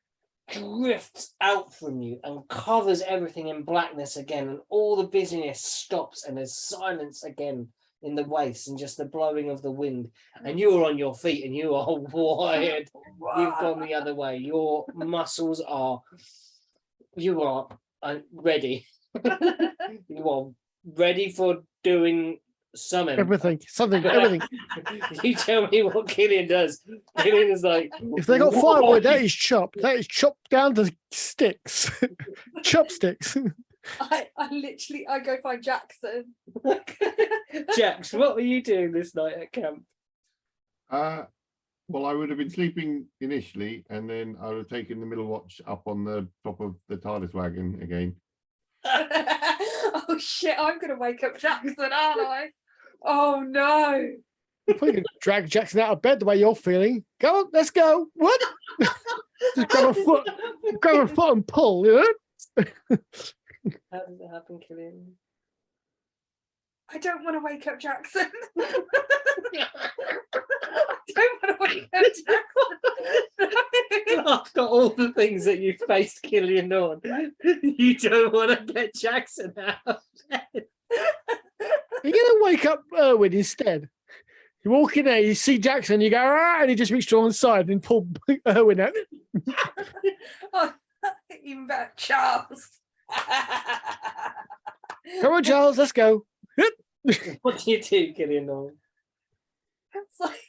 drifts out from you and covers everything in blackness again, and all the busyness stops, and there's silence again in the waste and just the blowing of the wind. And you're on your feet and you are wired. You've gone the other way. Your muscles are, you are ready. You are ready for doing something. Everything. Everything. You tell me what Killian does. Killian is like, If they got "What?" firewood, that is chopped. That is chopped down to sticks. Chopsticks. I go find Jackson. Jax, what were you doing this night at camp? Well, I would have been sleeping initially, and then I would have taken the middle watch up on the top of the TARDIS wagon again. Oh shit, I'm gonna wake up Jackson, aren't I? Oh no. You're probably gonna drag Jackson out of bed the way you're feeling. Go on, let's go. What? Just grab a foot and pull, you know? How does it happen, Killian? I don't want to wake up Jackson. I don't want to wake up Jackson. After all the things that you faced Killian on, you don't want to get Jackson out. You're gonna wake up Erwin instead. You walk in there, you see Jackson, you go, ah, and he just reached to one side and pulled Erwin out. Oh, even better, Charles. Come on, Charles, let's go. What do you do, Killian Norn? It's like,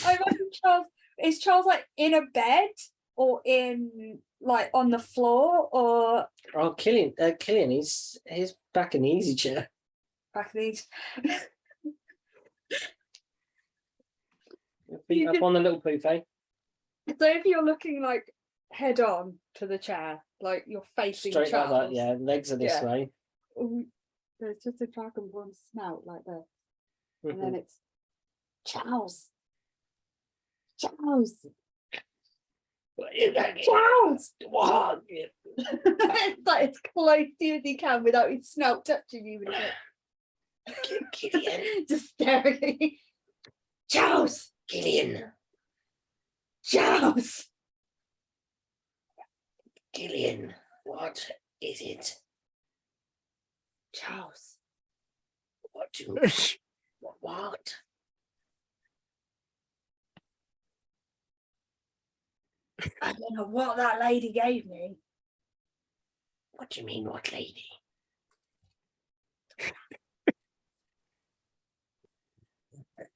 I imagine Charles, is Charles like in a bed or in like on the floor or Oh, Killian, he's back in the easy chair. back in these? Feet up on the little poof, eh? So if you're looking like head on to the chair, like you're facing Straight Charles, like that, yeah. Legs are this Yeah. way. There's just a dragon one snout like this, and then it's Charles. Charles. Charles. What? It's like as close to you as you can without his snout touching you. With it. Killian. Just staring at you. Charles. Killian. Charles. Killian. What is it? Charles. What? I don't know what that lady gave me. What do you mean, what lady?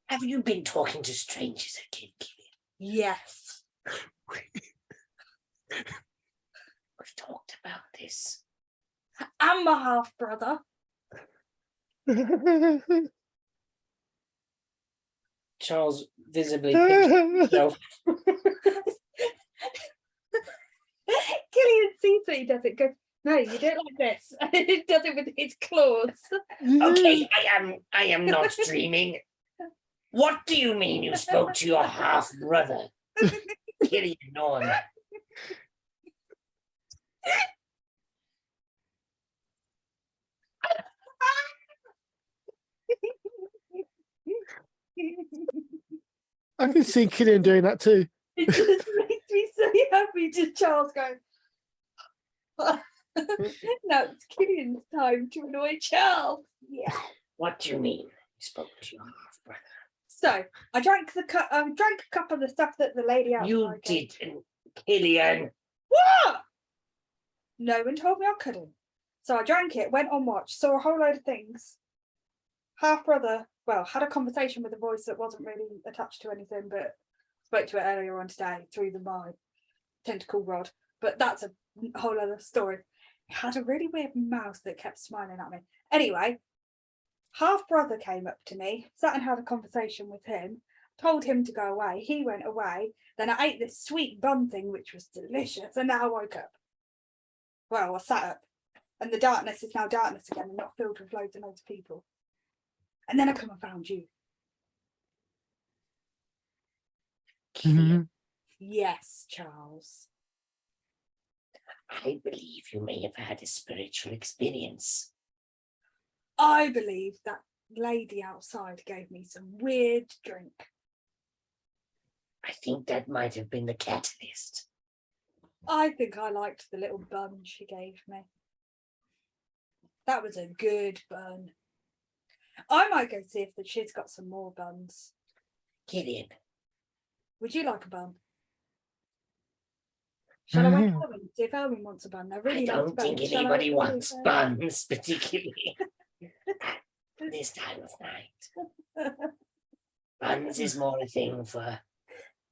Have you been talking to strangers again, Killian? Yes. We've talked about this. And my half brother. Charles visibly pinched himself. Killian sees what he does it, goes, no, you don't like this. And he does it with his claws. Okay, I am not dreaming. What do you mean you spoke to your half brother, Killian Norn? I can see Killian doing that too. It just makes me so happy to Charles going, no, it's Killian's time to annoy Charles. Yeah. What do you mean you spoke to your half brother? So I drank a cup of the stuff that the lady outside You gave. didn't, Killian. What? No one told me I couldn't. So I drank it, went on watch, saw a whole load of things. Half brother, well, had a conversation with a voice that wasn't really attached to anything, but spoke to it earlier on today through my tentacle rod. But that's a whole other story. It had a really weird mouth that kept smiling at me. Anyway, half brother came up to me, sat and had a conversation with him, told him to go away. He went away. Then I ate this sweet bun thing, which was delicious, and now I woke up. Well, I sat up, and the darkness is now darkness again and not filled with loads and loads of people. And then I come and found you. Killian, Yes, Charles. I believe you may have had a spiritual experience. I believe that lady outside gave me some weird drink. I think that might have been the catalyst. I think I liked the little bun she gave me. That was a good bun. I might go see if she's got some more buns. Killian. Would you like a bun? Shall I wake Elwin? See if Elwin wants a bun. I really don't think anybody wants buns, particularly at this time of night. Buns is more a thing for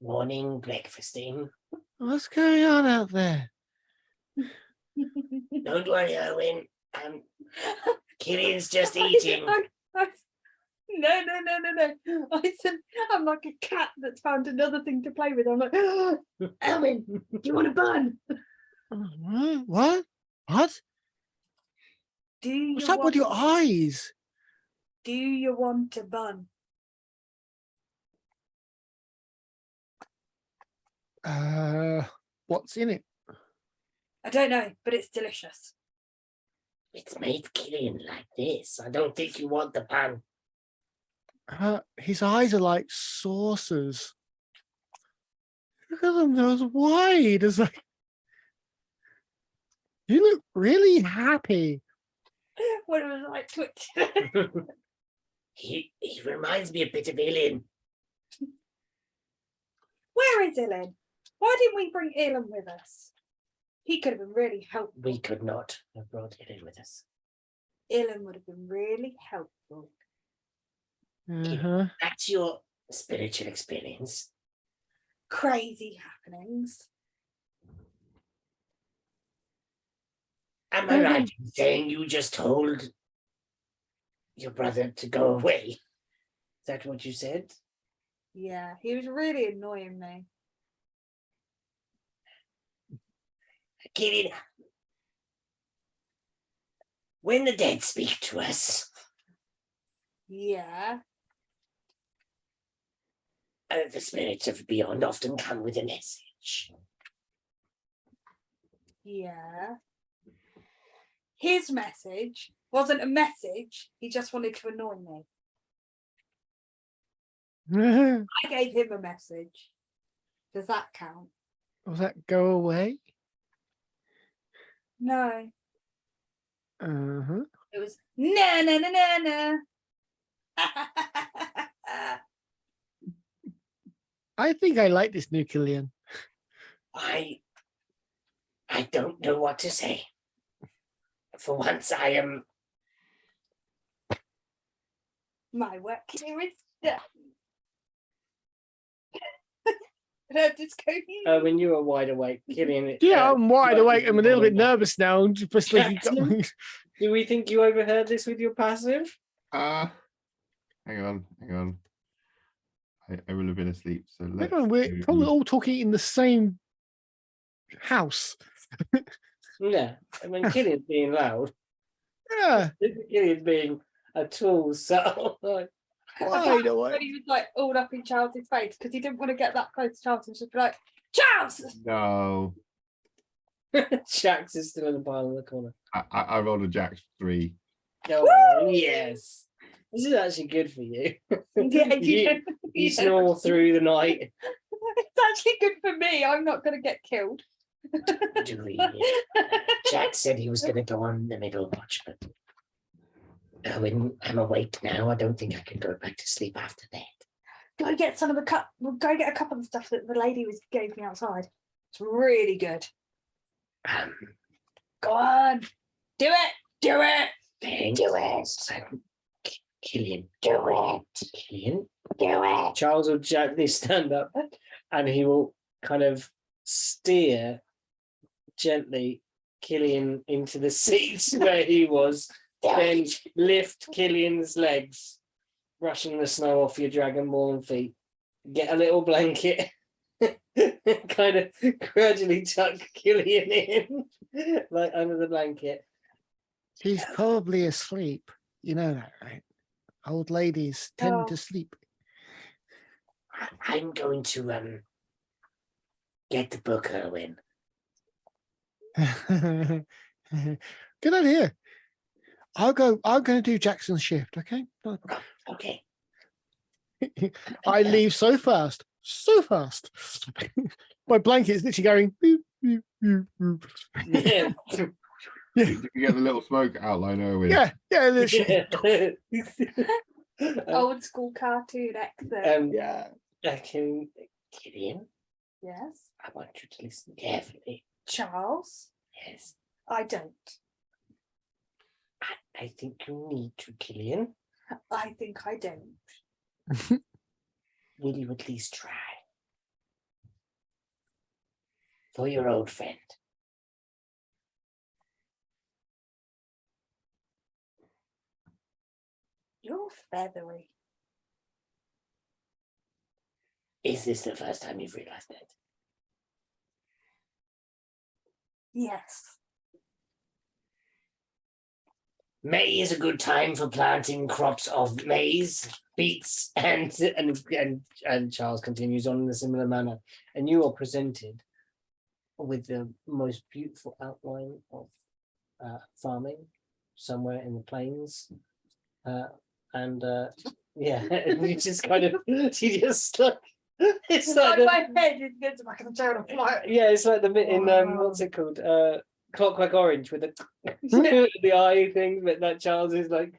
morning breakfasting. What's going on out there? Don't worry, Owen. Killian's just eating. No. I said I'm like a cat that's found another thing to play with. I'm like, Elwin, do you want a bun? What? What? What's up with your eyes? Do you want a bun? What's in it? I don't know, but it's delicious. It's made Killian like this. I don't think you want the bun. His eyes are like saucers. Look at them, those wide. It's like, you look really happy. What it was like Twitch. He reminds me a bit of Ilin. Where is Ilan? Why didn't we bring Ilan with us? He could have been really helpful. We could not have brought Ilin with us. Ilan would have been really helpful. That's your spiritual experience. Crazy happenings. Am I right in saying you just told your brother to go away? Is that what you said? Yeah, he was really annoying me. Killian, when the dead speak to us, Yeah. The spirits of beyond often come with a message. Yeah. His message wasn't a message. He just wanted to annoy me. I gave him a message. Does that count? Will that go away? No. Uh-huh. It was no. I think I like this new Killian. I don't know what to say. For once, I am. My work here is done. Just go. When you were wide awake, Killian. Yeah, I'm wide awake. I'm a little bit nervous now. Just like Do we think you overheard this with your passive? Hang on. I will have been asleep. So let's we're probably all talking in the same house. Yeah, I mean, Killian's being loud. Yeah. Killian's being a tool, so like, Wide awake. When he was like all up in Charles's face because he didn't want to get that close to Charles and just be like, Charles! No. Jax is still in the pile in the corner. I rolled a Jack's 3. Oh, yes. This is actually good for you. Yeah, you snore through the night. It's actually good for me. I'm not going to get killed. Jack said he was going to go on the middle watch, but I'm awake now. I don't think I can go back to sleep after that. Go get some of the cup. We'll go get a cup of the stuff that the lady gave me outside. It's really good. Go on, do it. Do it. Killian, do it. Killian, do it. Charles will gently stand up, and he will kind of steer gently Killian into the seats where he was. Then lift Killian's legs, brushing the snow off your dragonborn feet. Get a little blanket, kind of gradually tuck Killian in, like under the blanket. He's probably asleep. You know that, right? Old ladies tend to sleep. I'm going to get the book, Erwin. Good idea. I'm going to do Jackson's shift, okay? Okay. I leave so fast. my blanket is literally going. Boop, boop, boop, boop. Yeah. Yeah. You get the little smoke outline over it. Yeah, literally. Old school cartoon accent. Yeah. Killian, Yes. I want you to listen carefully. Charles, Yes. I don't. I think you need to, Killian. I think I don't. Will you at least try? For your old friend. You're feathery. Is this the first time you've realised that? Yes. May is a good time for planting crops of maize, beets, and Charles continues on in a similar manner. And you are presented with the most beautiful outline of farming somewhere in the plains. And you just kind of, she just like, it's like my head is gets back in the chair and fly. yeah, it's like the bit in what's it called? Clockwork Orange with the the eye thing, but that Charles is like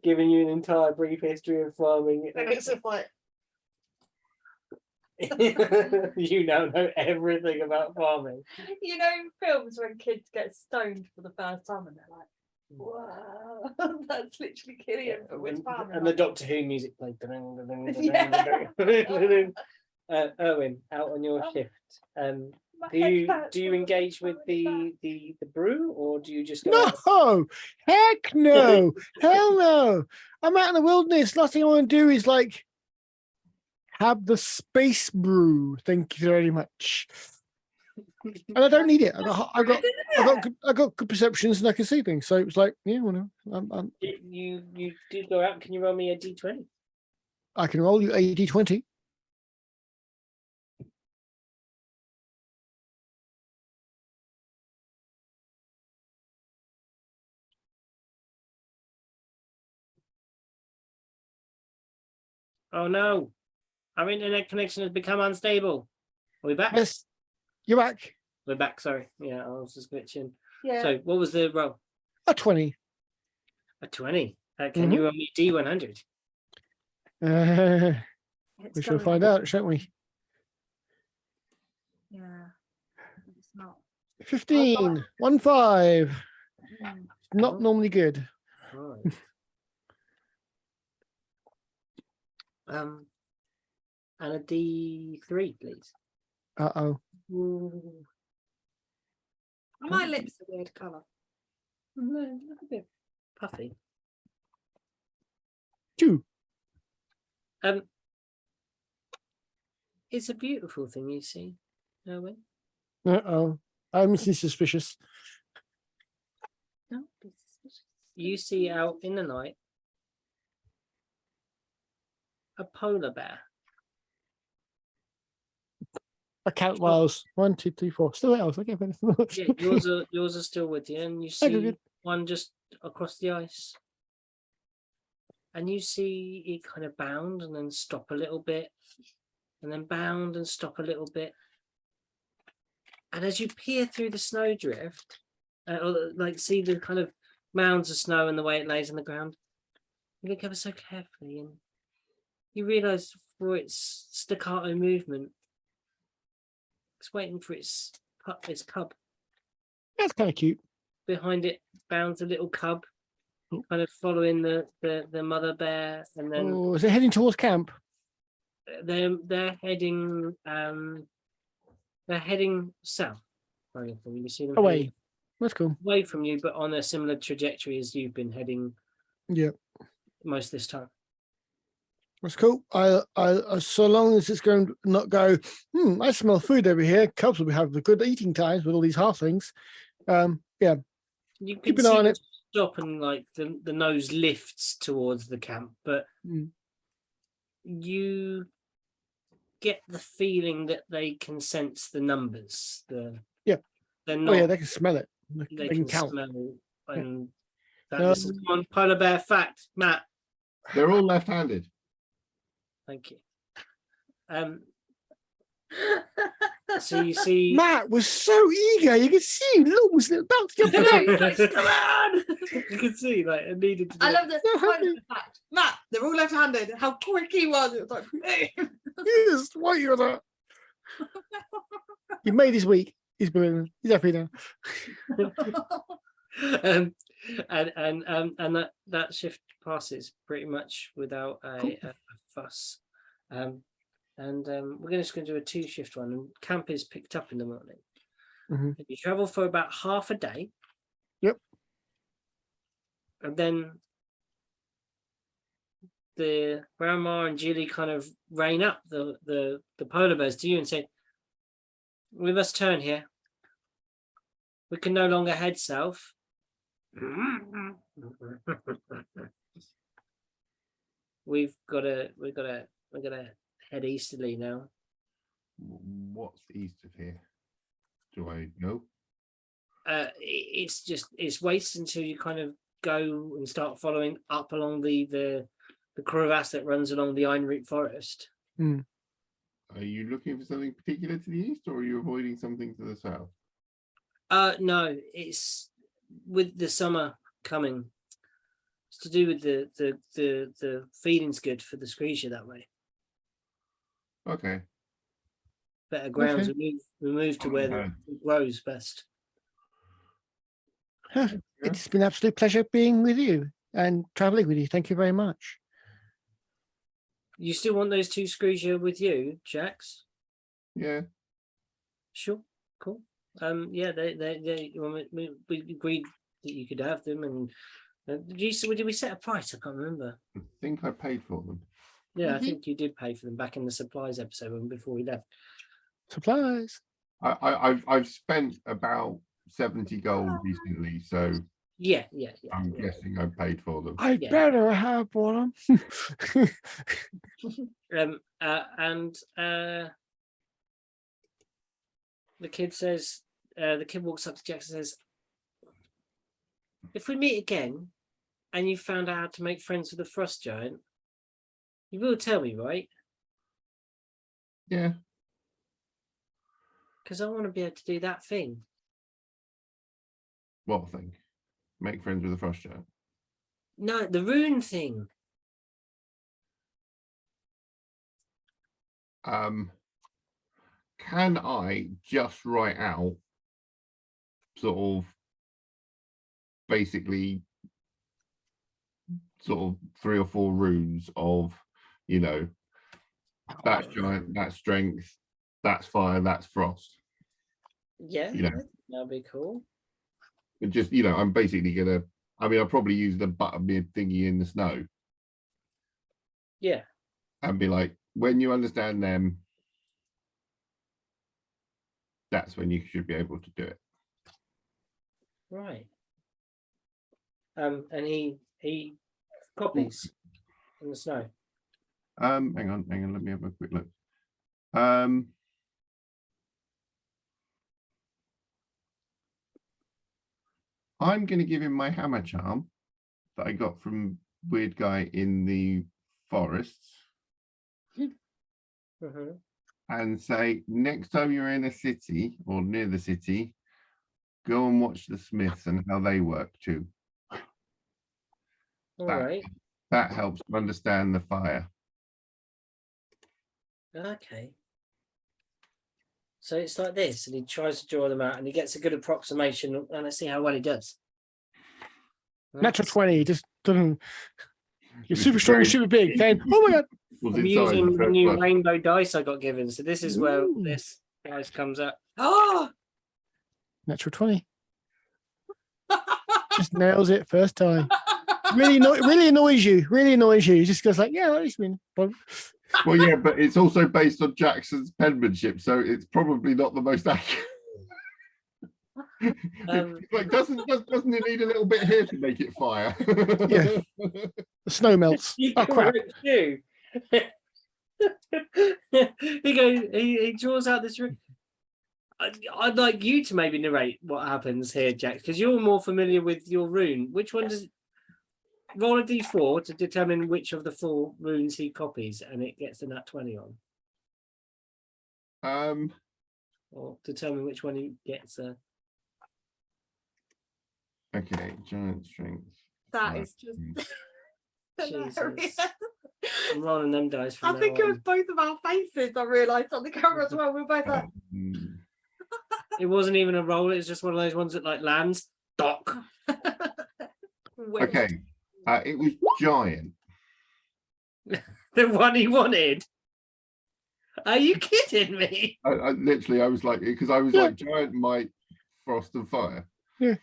giving you an entire brief history of farming. And it's just like, You now know everything about farming. you know, in films when kids get stoned for the first time and they're like, wow, that's literally Killian from with farming. And the Doctor Who music played. Erwin, out on your shift. Do you engage with the brew, or do you just go out? No, heck no, hell no. I'm out in the wilderness. Last thing I want to do is like have the space brew. Thank you very much. And I don't need it. I got good perceptions and I can see things. So it's like, yeah, well, no, You do go out. Can you roll me a d20? I can roll you a d20. Oh no, our internet connection has become unstable. Are we back? Yes, you're back. We're back. Sorry. Yeah, I was just glitching. Yeah. So, what was the roll? A 20. A 20. Can you roll me a d100? We shall find out, shan't we? Yeah. It's not. 15. 1-5. Not normally good. Right. And a d3, please. Uh-oh. Ooh. My lips are weird colour. Look a bit puffy. 2. It's a beautiful thing you see, Erwin. Uh-oh. I'm suspicious. No, you see out in the night a polar bear. I count miles. 1, 2, 3, 4. Still else. Okay. Yeah, yours are still with you, and you see one just across the ice. And you see it kind of bound and then stop a little bit, and then bound and stop a little bit. And as you peer through the snowdrift, or like see the kind of mounds of snow and the way it lays on the ground, you look ever so carefully, and you realise for its staccato movement, it's waiting for its cub. That's kind of cute. Behind it bounds a little cub, kind of following the mother bear, and then is it heading towards camp? They're heading south. You see them Away. heading That's cool. away from you, but on a similar trajectory as you've been heading. Yeah. Most this time. That's cool. I so long as it's going to not go, I smell food over here. Cubs will be having a good eating times with all these halflings. Yeah. You can Keep an see eye on them it. stop and like the nose lifts towards the camp, but you get the feeling that they can sense the numbers. They're not, they can smell it. They can can count. smell and this is one polar bear fact, Matt. They're all left-handed. Thank you. So you see, Matt was so eager. You could see him was about to jump I in. know, he's like, come on! you can see like it needed to. I do love this. So happy. The fact, Matt, they're all left-handed. How quick he was! It was like, Yes, why you that? He made his week. He's brilliant. He's happy now. and that shift passes pretty much without a fuss. We're just going to do a 2-shift one, and camp is picked up in the morning. Mhm. You travel for about half a day. Yep. And then the grandma and Julie kind of rein up the polar bears to you and say, "We must turn here. We can no longer head south." We're gonna head easterly now. What's east of here? Do I know? It's waste until you kind of go and start following up along the crevasse that runs along the Einroot forest. Mm. Are you looking for something particular to the east, or are you avoiding something to the south? No, it's with the summer coming. It's to do with the feeding's good for the screecher that way. Okay. Better grounds. Okay. We move to where it grows best. It's been an absolute pleasure being with you and traveling with you. Thank you very much. You still want those 2 screecher with you, Jax? Yeah. Sure, cool. Yeah, we agreed that you could have them, and did we set a price? I can't remember. I think I paid for them. Yeah, I think you did pay for them back in the supplies episode before we left. Supplies. I've spent about 70 gold recently, so Yeah. I'm guessing I paid for them. I Yeah. better have one. The kid says, the kid walks up to Jax and says, "If we meet again and you found out how to make friends with the frost giant, you will tell me, right? Yeah. Because I want to be able to do that thing." What thing? Make friends with the frost giant? No, the rune thing. Can I just write out sort of basically sort of 3 or 4 runes of, you know, that's giant, that's strength, that's fire, that's frost? Yeah, You know, that'd be cool. and just, you know, I'm basically gonna, I mean, I'll probably use the butterbeard thingy in the snow Yeah. and be like, when you understand them, that's when you should be able to do it. Right. And he copies in the snow. Hang on, let me have a quick look. I'm going to give him my hammer charm that I got from weird guy in the forests and say, next time you're in a city or near the city, go and watch the smiths and how they work too. All right. That helps to understand the fire. Okay. So it's like this, and he tries to draw them out, and he gets a good approximation, and let's see how well he does. Natural 20, just doesn't. You're super strong, super big. Then, oh my god! I'm using the new rainbow dice I got given, so this is where this dice comes up. Oh, Natural 20. Just nails it first time. Really annoys you. Really annoys you. He just goes like, yeah, it's been. Well, yeah, but it's also based on Jackson's penmanship, so it's probably not the most accurate. Like, doesn't it need a little bit here to make it fire? Yeah. The snow melts. Oh crap! He goes. He draws out this. I'd like you to maybe narrate what happens here, Jack, because you're more familiar with your rune. Which one does? Roll a d4 to determine which of the 4 runes he copies, and it gets a nat 20 on. Or determine which one he gets. Okay, giant strength. That Right. is just Jesus. hilarious. I'm rolling them dice from I now think it was on. both of our faces. I realised on the camera as well. We were both like, It wasn't even a roll. It was just one of those ones that like lands. Doc. wait. Okay, it was giant. The one he wanted. Are you kidding me? I literally, I was like, because I was like, giant might, frost and fire. Yeah.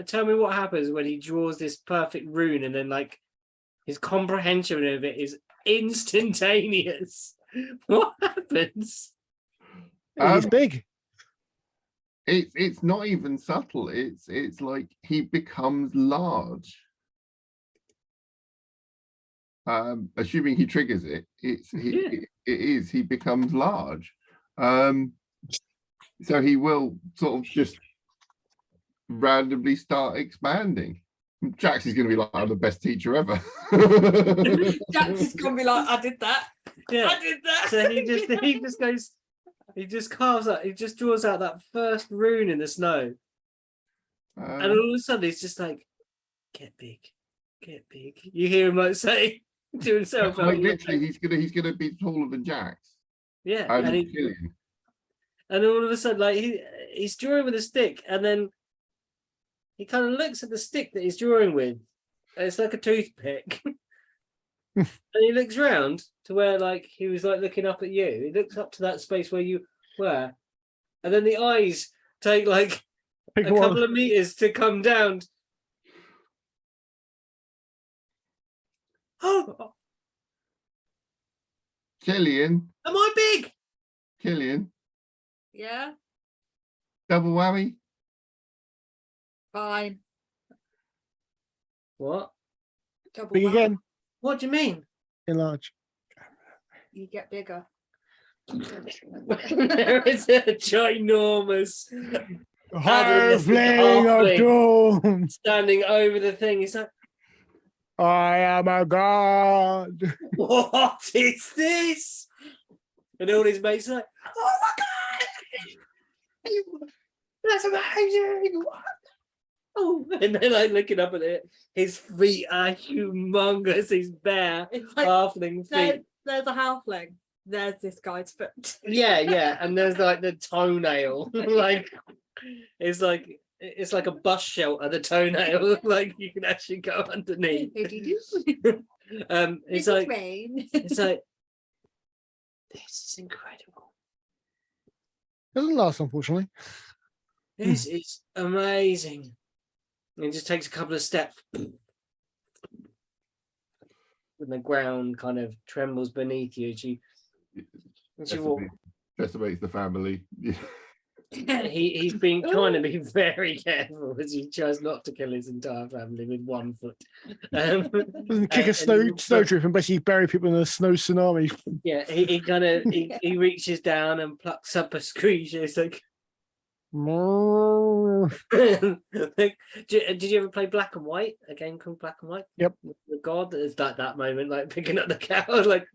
Tell me what happens when he draws this perfect rune and then like his comprehension of it is instantaneous. What happens? He's big. It's not even subtle. It's like he becomes large. Assuming he triggers it, he becomes large. So he will sort of just randomly start expanding. Jax is going to be like, I'm the best teacher ever. Jax is gonna be like, I did that. Yeah. I did that. So he just goes, he just carves out, he just draws out that first rune in the snow. And all of a sudden he's just like, get big, get big. You hear him like say to himself. like literally, he's gonna be taller than Jax. Yeah, And Killian. And all of a sudden, like he's drawing with a stick, and then he kind of looks at the stick that he's drawing with, and it's like a toothpick. And he looks round to where like he was like looking up at you. He looks up to that space where you were, and then the eyes take like a couple of meters to come down. Oh, Killian, am I big? Killian, Yeah, double whammy. fine. What? Double Big whammy. again. What do you mean? Enlarge. You get bigger. There is a ginormous Halfling of doom. standing over the thing. He's like, I am a god. what is this? And all his mates are like, oh my god, that's amazing. What? Oh, and they're like looking up at it. His feet are humongous. He's bare, It's like, halfling feet. there's a halfling. There's this guy's foot. Yeah, and there's like the toenail. Like it's like a bus shelter. The toenail, like you can actually go underneath. It's like rain. it's like this is incredible. Doesn't last, unfortunately. This is amazing. And it just takes a couple of steps. And the ground kind of trembles beneath you as you walk. Decimates the family. He's been trying to be very careful as he tries not to kill his entire family with 1 foot. Doesn't kick a snowdrift and basically bury people in a snow tsunami. Yeah, he kind of he reaches down and plucks up a screech. It's like, did you ever play Black and White? A game called Black and White? Yep. The god is like that moment, like picking up the cow, like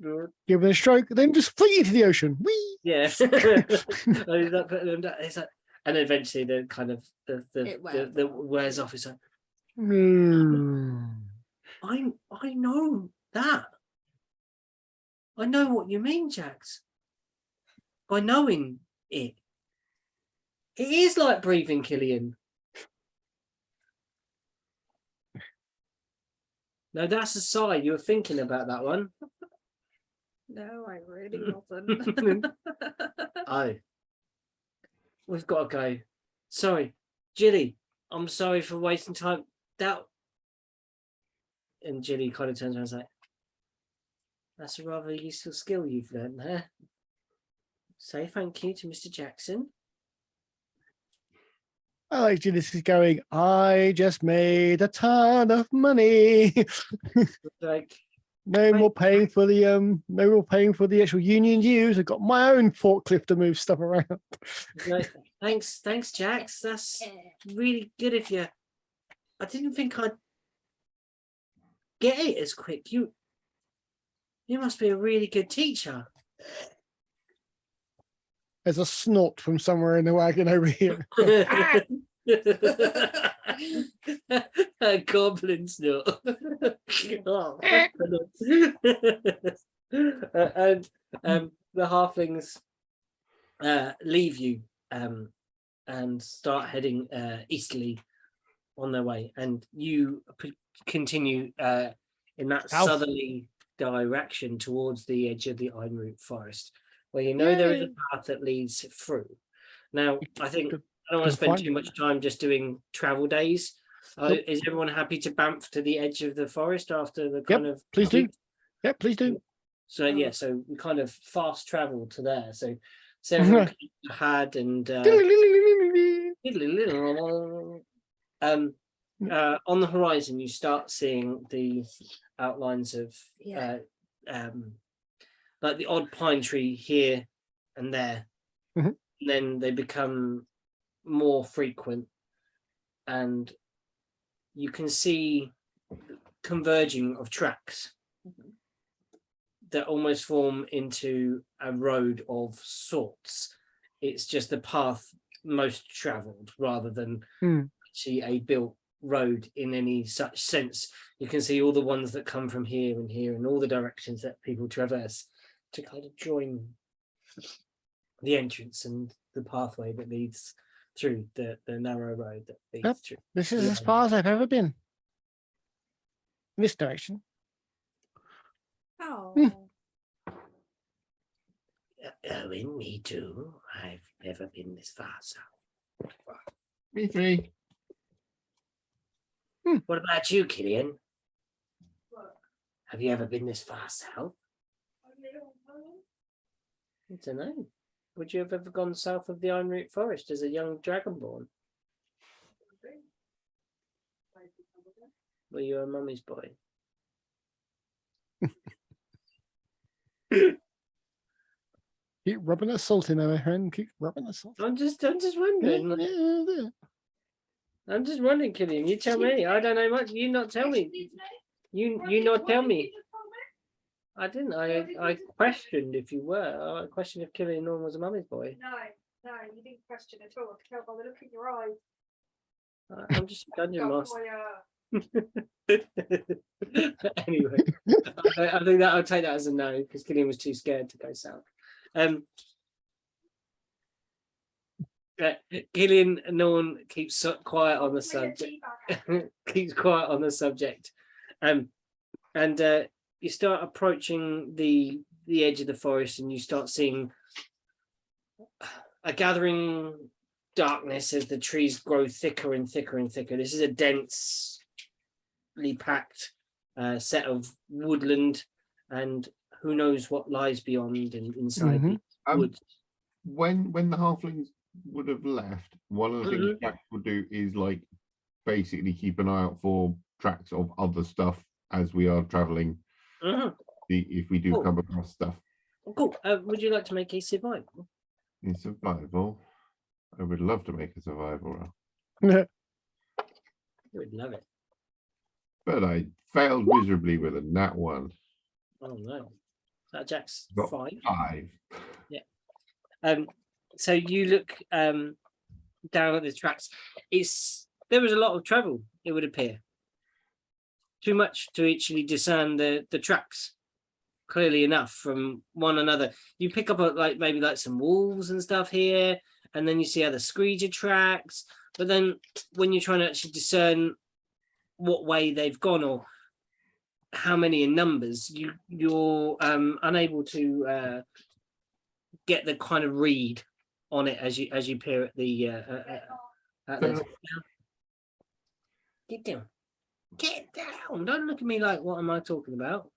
Give it a stroke, then just flee into the ocean. Whee! yeah. It's like, and then eventually the kind of the wears off. It's like, I know that. I know what you mean, Jax. By knowing it. It is like breathing, Killian. No, that's a sigh. You were thinking about that one. No, I really wasn't. Oh. We've got to go. Sorry. Jilly, I'm sorry for wasting time. And Jilly kind of turns around and is like, that's a rather useful skill you've learned there. Say thank you to Mr. Jackson. I like Janice is going, I just made a ton of money. Like, No more paying for the actual union dues. I've got my own forklift to move stuff around. like thanks, Jax. That's really good of you. I didn't think I'd get it as quick. You must be a really good teacher. there's a snort from somewhere in the wagon over here. A goblin snort. Oh, and the halflings leave you and start heading easterly on their way, and you continue in that South. southerly direction towards the edge of the Einroot forest, where you know there is a path that leads through. Now, I think I don't want to spend too much time just doing travel days. Nope. Is everyone happy to bamf to the edge of the forest after the Yep, kind of? please do. Yep, please do. So yeah, so we kind of fast travel to there. So everyone had and on the horizon you start seeing the outlines of like the odd pine tree here and there. Mhm. And then they become more frequent, and you can see converging of tracks that almost form into a road of sorts. It's just the path most traveled rather than actually a built road in any such sense. You can see all the ones that come from here and here and all the directions that people traverse to kind of join the entrance and the pathway that leads through the narrow road that leads through. This is as far as I've ever been. In this direction. Oh. In me too. I've never been this far south. Me three. What about you, Killian? Have you ever been this far south? I don't know. Would you have ever gone south of the Einroot Forest as a young dragonborn? Were you a mummy's boy? Keep rubbing that salt in there, my friend. Keep rubbing that salt. I'm just wondering. I'm just wondering, Killian. You tell me. I don't know much. You not tell me. You not tell me. I didn't. I questioned if you were. I questioned if Killian Norn was a mummy's boy. No, you didn't question at all. I could tell by the look in your eyes. I'm just a dungeon master. Anyway, I think that I'll take that as a no because Killian was too scared to go south. Killian Norn keeps quiet on the subject. Keeps quiet on the subject, and you start approaching the edge of the forest, and you start seeing a gathering darkness as the trees grow thicker and thicker and thicker. This is a densely packed set of woodland, and who knows what lies beyond and inside the woods. When the halflings would have left, one of the things Jack would do is like basically keep an eye out for tracks of other stuff as we are traveling. If we do come across stuff. Cool. Would you like to make a survival? In survival, I would love to make a survival roll. Yeah. You would love it. But I failed miserably with a nat 1. Oh no. That Jack's Got 5. 5. Yeah. So you look down at the tracks. There was a lot of travel, it would appear. Too much to actually discern the tracks clearly enough from one another. You pick up maybe some wolves and stuff here, and then you see other screeger tracks. But then when you're trying to actually discern what way they've gone or how many in numbers, you're unable to get the kind of read on it as you peer at the Get down. Get down. Don't look at me like, what am I talking about?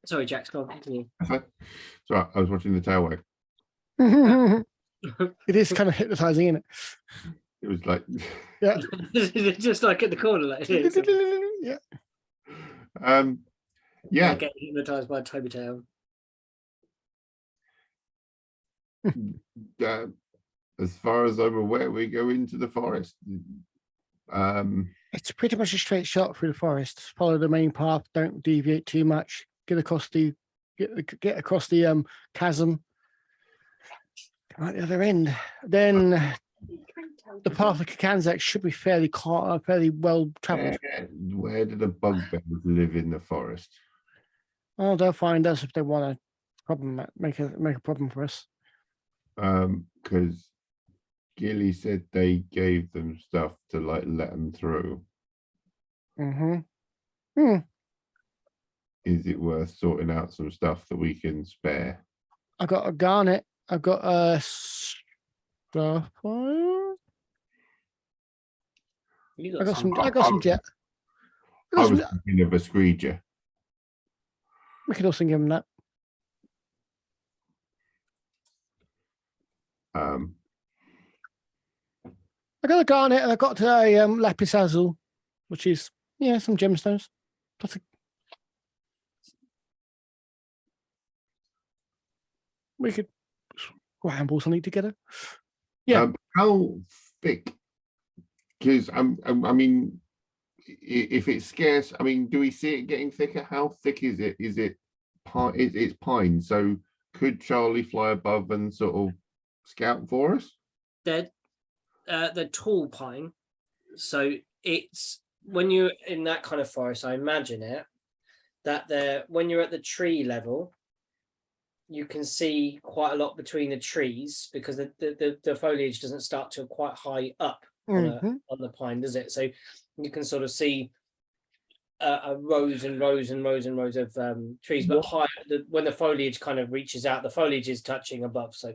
Sorry, Jack's gone. Continue. Sorry, I was watching the tail wag. It is kind of hypnotizing, isn't it? It was like, yeah, just like at the corner, like here. Yeah. Yeah. I get hypnotized by Toby Tail. As far as I'm aware, we go into the forest. It's pretty much a straight shot through the forest. Follow the main path. Don't deviate too much. Get across the get across the chasm, come out the other end. Then the path of Kakanzak should be fairly well traveled. Where do the bugbears live in the forest? Oh, they'll find us if they want a problem. Make a problem for us. Because Gilly said they gave them stuff to like let them through. Is it worth sorting out some stuff that we can spare? I got a garnet. I've got a starfire. I got some jet. I was thinking of a screeger. We could also give them that. I got a garnet and I got a lapis lazuli, which is some gemstones. Plus we could scramble something together. Yeah. How thick? Because I mean, if it's scarce, I mean, do we see it getting thicker? How thick is it? Is it pine? It's pine. So could Charlie fly above and sort of scout for us? They're tall pine, so it's when you're in that kind of forest. I imagine it that when you're at the tree level, you can see quite a lot between the trees because the foliage doesn't start to quite high up on the pine, does it? So you can sort of see rows and rows and rows and rows of trees, but higher when the foliage kind of reaches out, the foliage is touching above. So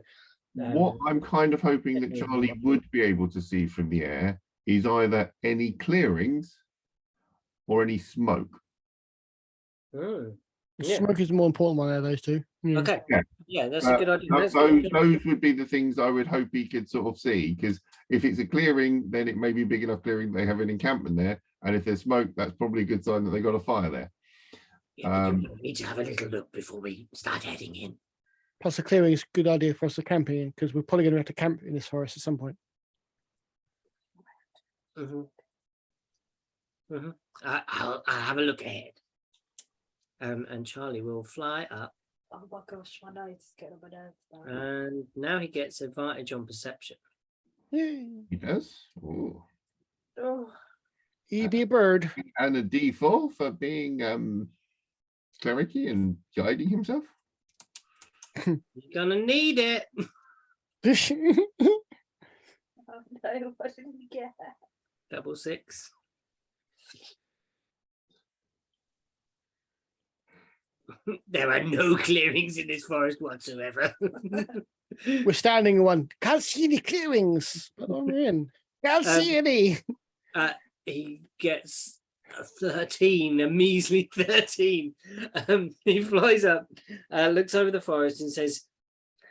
what I'm kind of hoping that Charlie would be able to see from the air is either any clearings or any smoke. Smoke is the more important one out of those two. Okay. Yeah, that's a good idea. Those would be the things I would hope he could sort of see, because if it's a clearing, then it may be big enough clearing they have an encampment there, and if there's smoke, that's probably a good sign that they got a fire there. Yeah, you need to have a little look before we start heading in. Plus, the clearing is a good idea for us to camp in because we're probably going to have to camp in this forest at some point. I'll have a look ahead. And Charlie will fly up. Oh my gosh, my nose is getting on my nerves now. And now he gets advantage on perception. Yay. He does. Ooh. Oh. He'd be a bird. And a D4 for being clericy and guiding himself. You're gonna need it. Oh no, what did we get? 6. There are no clearings in this forest whatsoever. We're standing in one. Can't see any clearings. But I'm in. Can't see any. He gets a 13, a measly 13. He flies up, looks over the forest and says,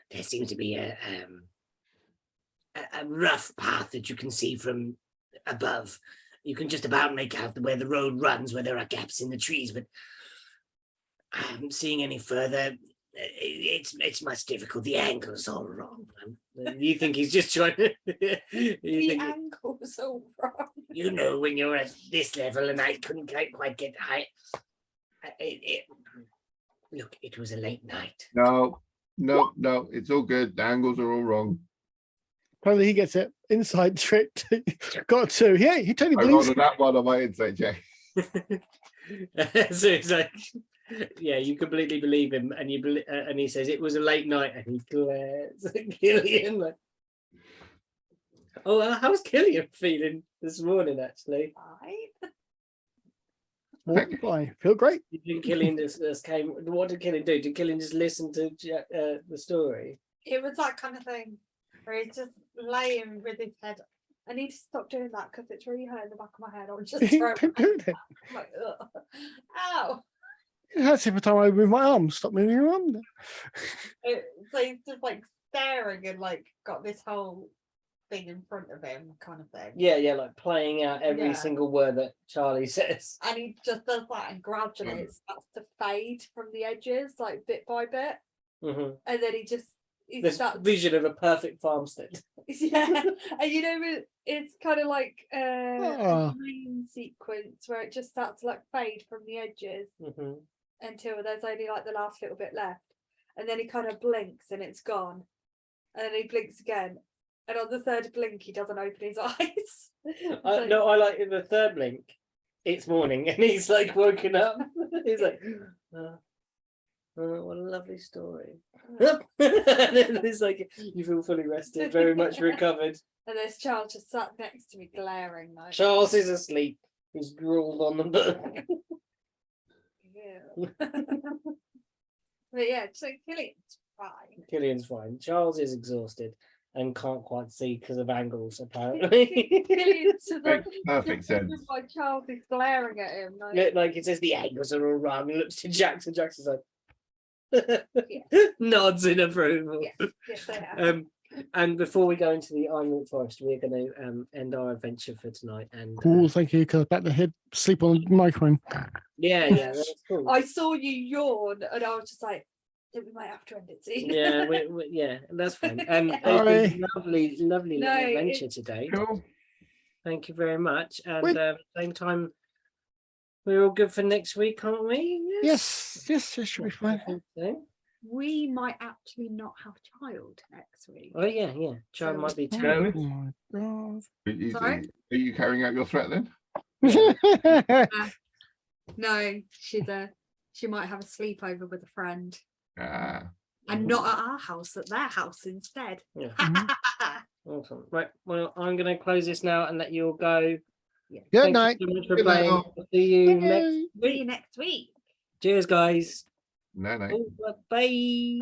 there seems to be a rough path that you can see from above. You can just about make out where the road runs, where there are gaps in the trees, but I haven't seen any further. It's much difficult. The angle's all wrong. You think he's just trying to... The angle's all wrong. You know, when you're at this level and I couldn't quite get high. Look, it was a late night. No, it's all good. The angles are all wrong. Probably he gets it. Inside trick. Got 2. Yeah, he totally believes. I got that one on my insight check. So it's like... Yeah, you completely believe him, and and he says it was a late night, and he glares at Killian. Like, how's Killian feeling this morning? Actually, I feel great. You think Killian just came? What did Killian do? Did Killian just listen to the story? It was that kind of thing where he's just laying with his head. I need to stop doing that because it's really hurting the back of my head. I'm just Don't do that. like, ow. It hurts every time I move my arm. Stop moving your arm. So he's just like staring and like got this whole thing in front of him, kind of thing. Yeah, like playing out every single word that Charlie says. And he just does that, and gradually it starts to fade from the edges, like bit by bit. And then he starts vision of a perfect farmstead. Yeah, and you know, it's kind of like a dream sequence where it just starts to like fade from the edges. until there's only like the last little bit left, and then he kind of blinks and it's gone, and then he blinks again, and on the third blink he doesn't open his eyes. So- No, I like in the third blink. It's morning, and he's like woken up. He's like, oh, what a lovely story. And then it's like you feel fully rested, very much recovered. And there's Charles just sat next to me glaring like, Charles is asleep. He's drooled on the book. yeah. But yeah, so Killian's fine. Killian's fine. Charles is exhausted and can't quite see because of angles, apparently. Killian's Makes perfect sense. why Charles is glaring at him. Like, Look, like it says the angles are all wrong. He looks to Jackson. Jackson's like nods in approval. yes, they have. And before we go into the Iron Forest, we're going to end our adventure for tonight. And Cool, thank you. Because back the head, sleep on the microphone. yeah, that's cool. I saw you yawn, and I was just like, "I think we might have to end it soon." Yeah, yeah, that's fine. It's been Alright. lovely little No, adventure today. Cool. Thank you very much. And Wait. same time, we're all good for next week, aren't we? Yes, yes, it should be fine. I think so. We might actually not have child next week. Oh yeah. Child So- might be Oh two. my god. Sorry? Are you carrying out your threat then? No, she might have a sleepover with a friend, Ah, and not at our house, at their house instead. Yeah. Awesome. Right. Well, I'm going to close this now and let you all go. Good Thank night. you so much for Good night, playing. all. See you next Yay. See you next week. Cheers, guys. no. Oh, bye.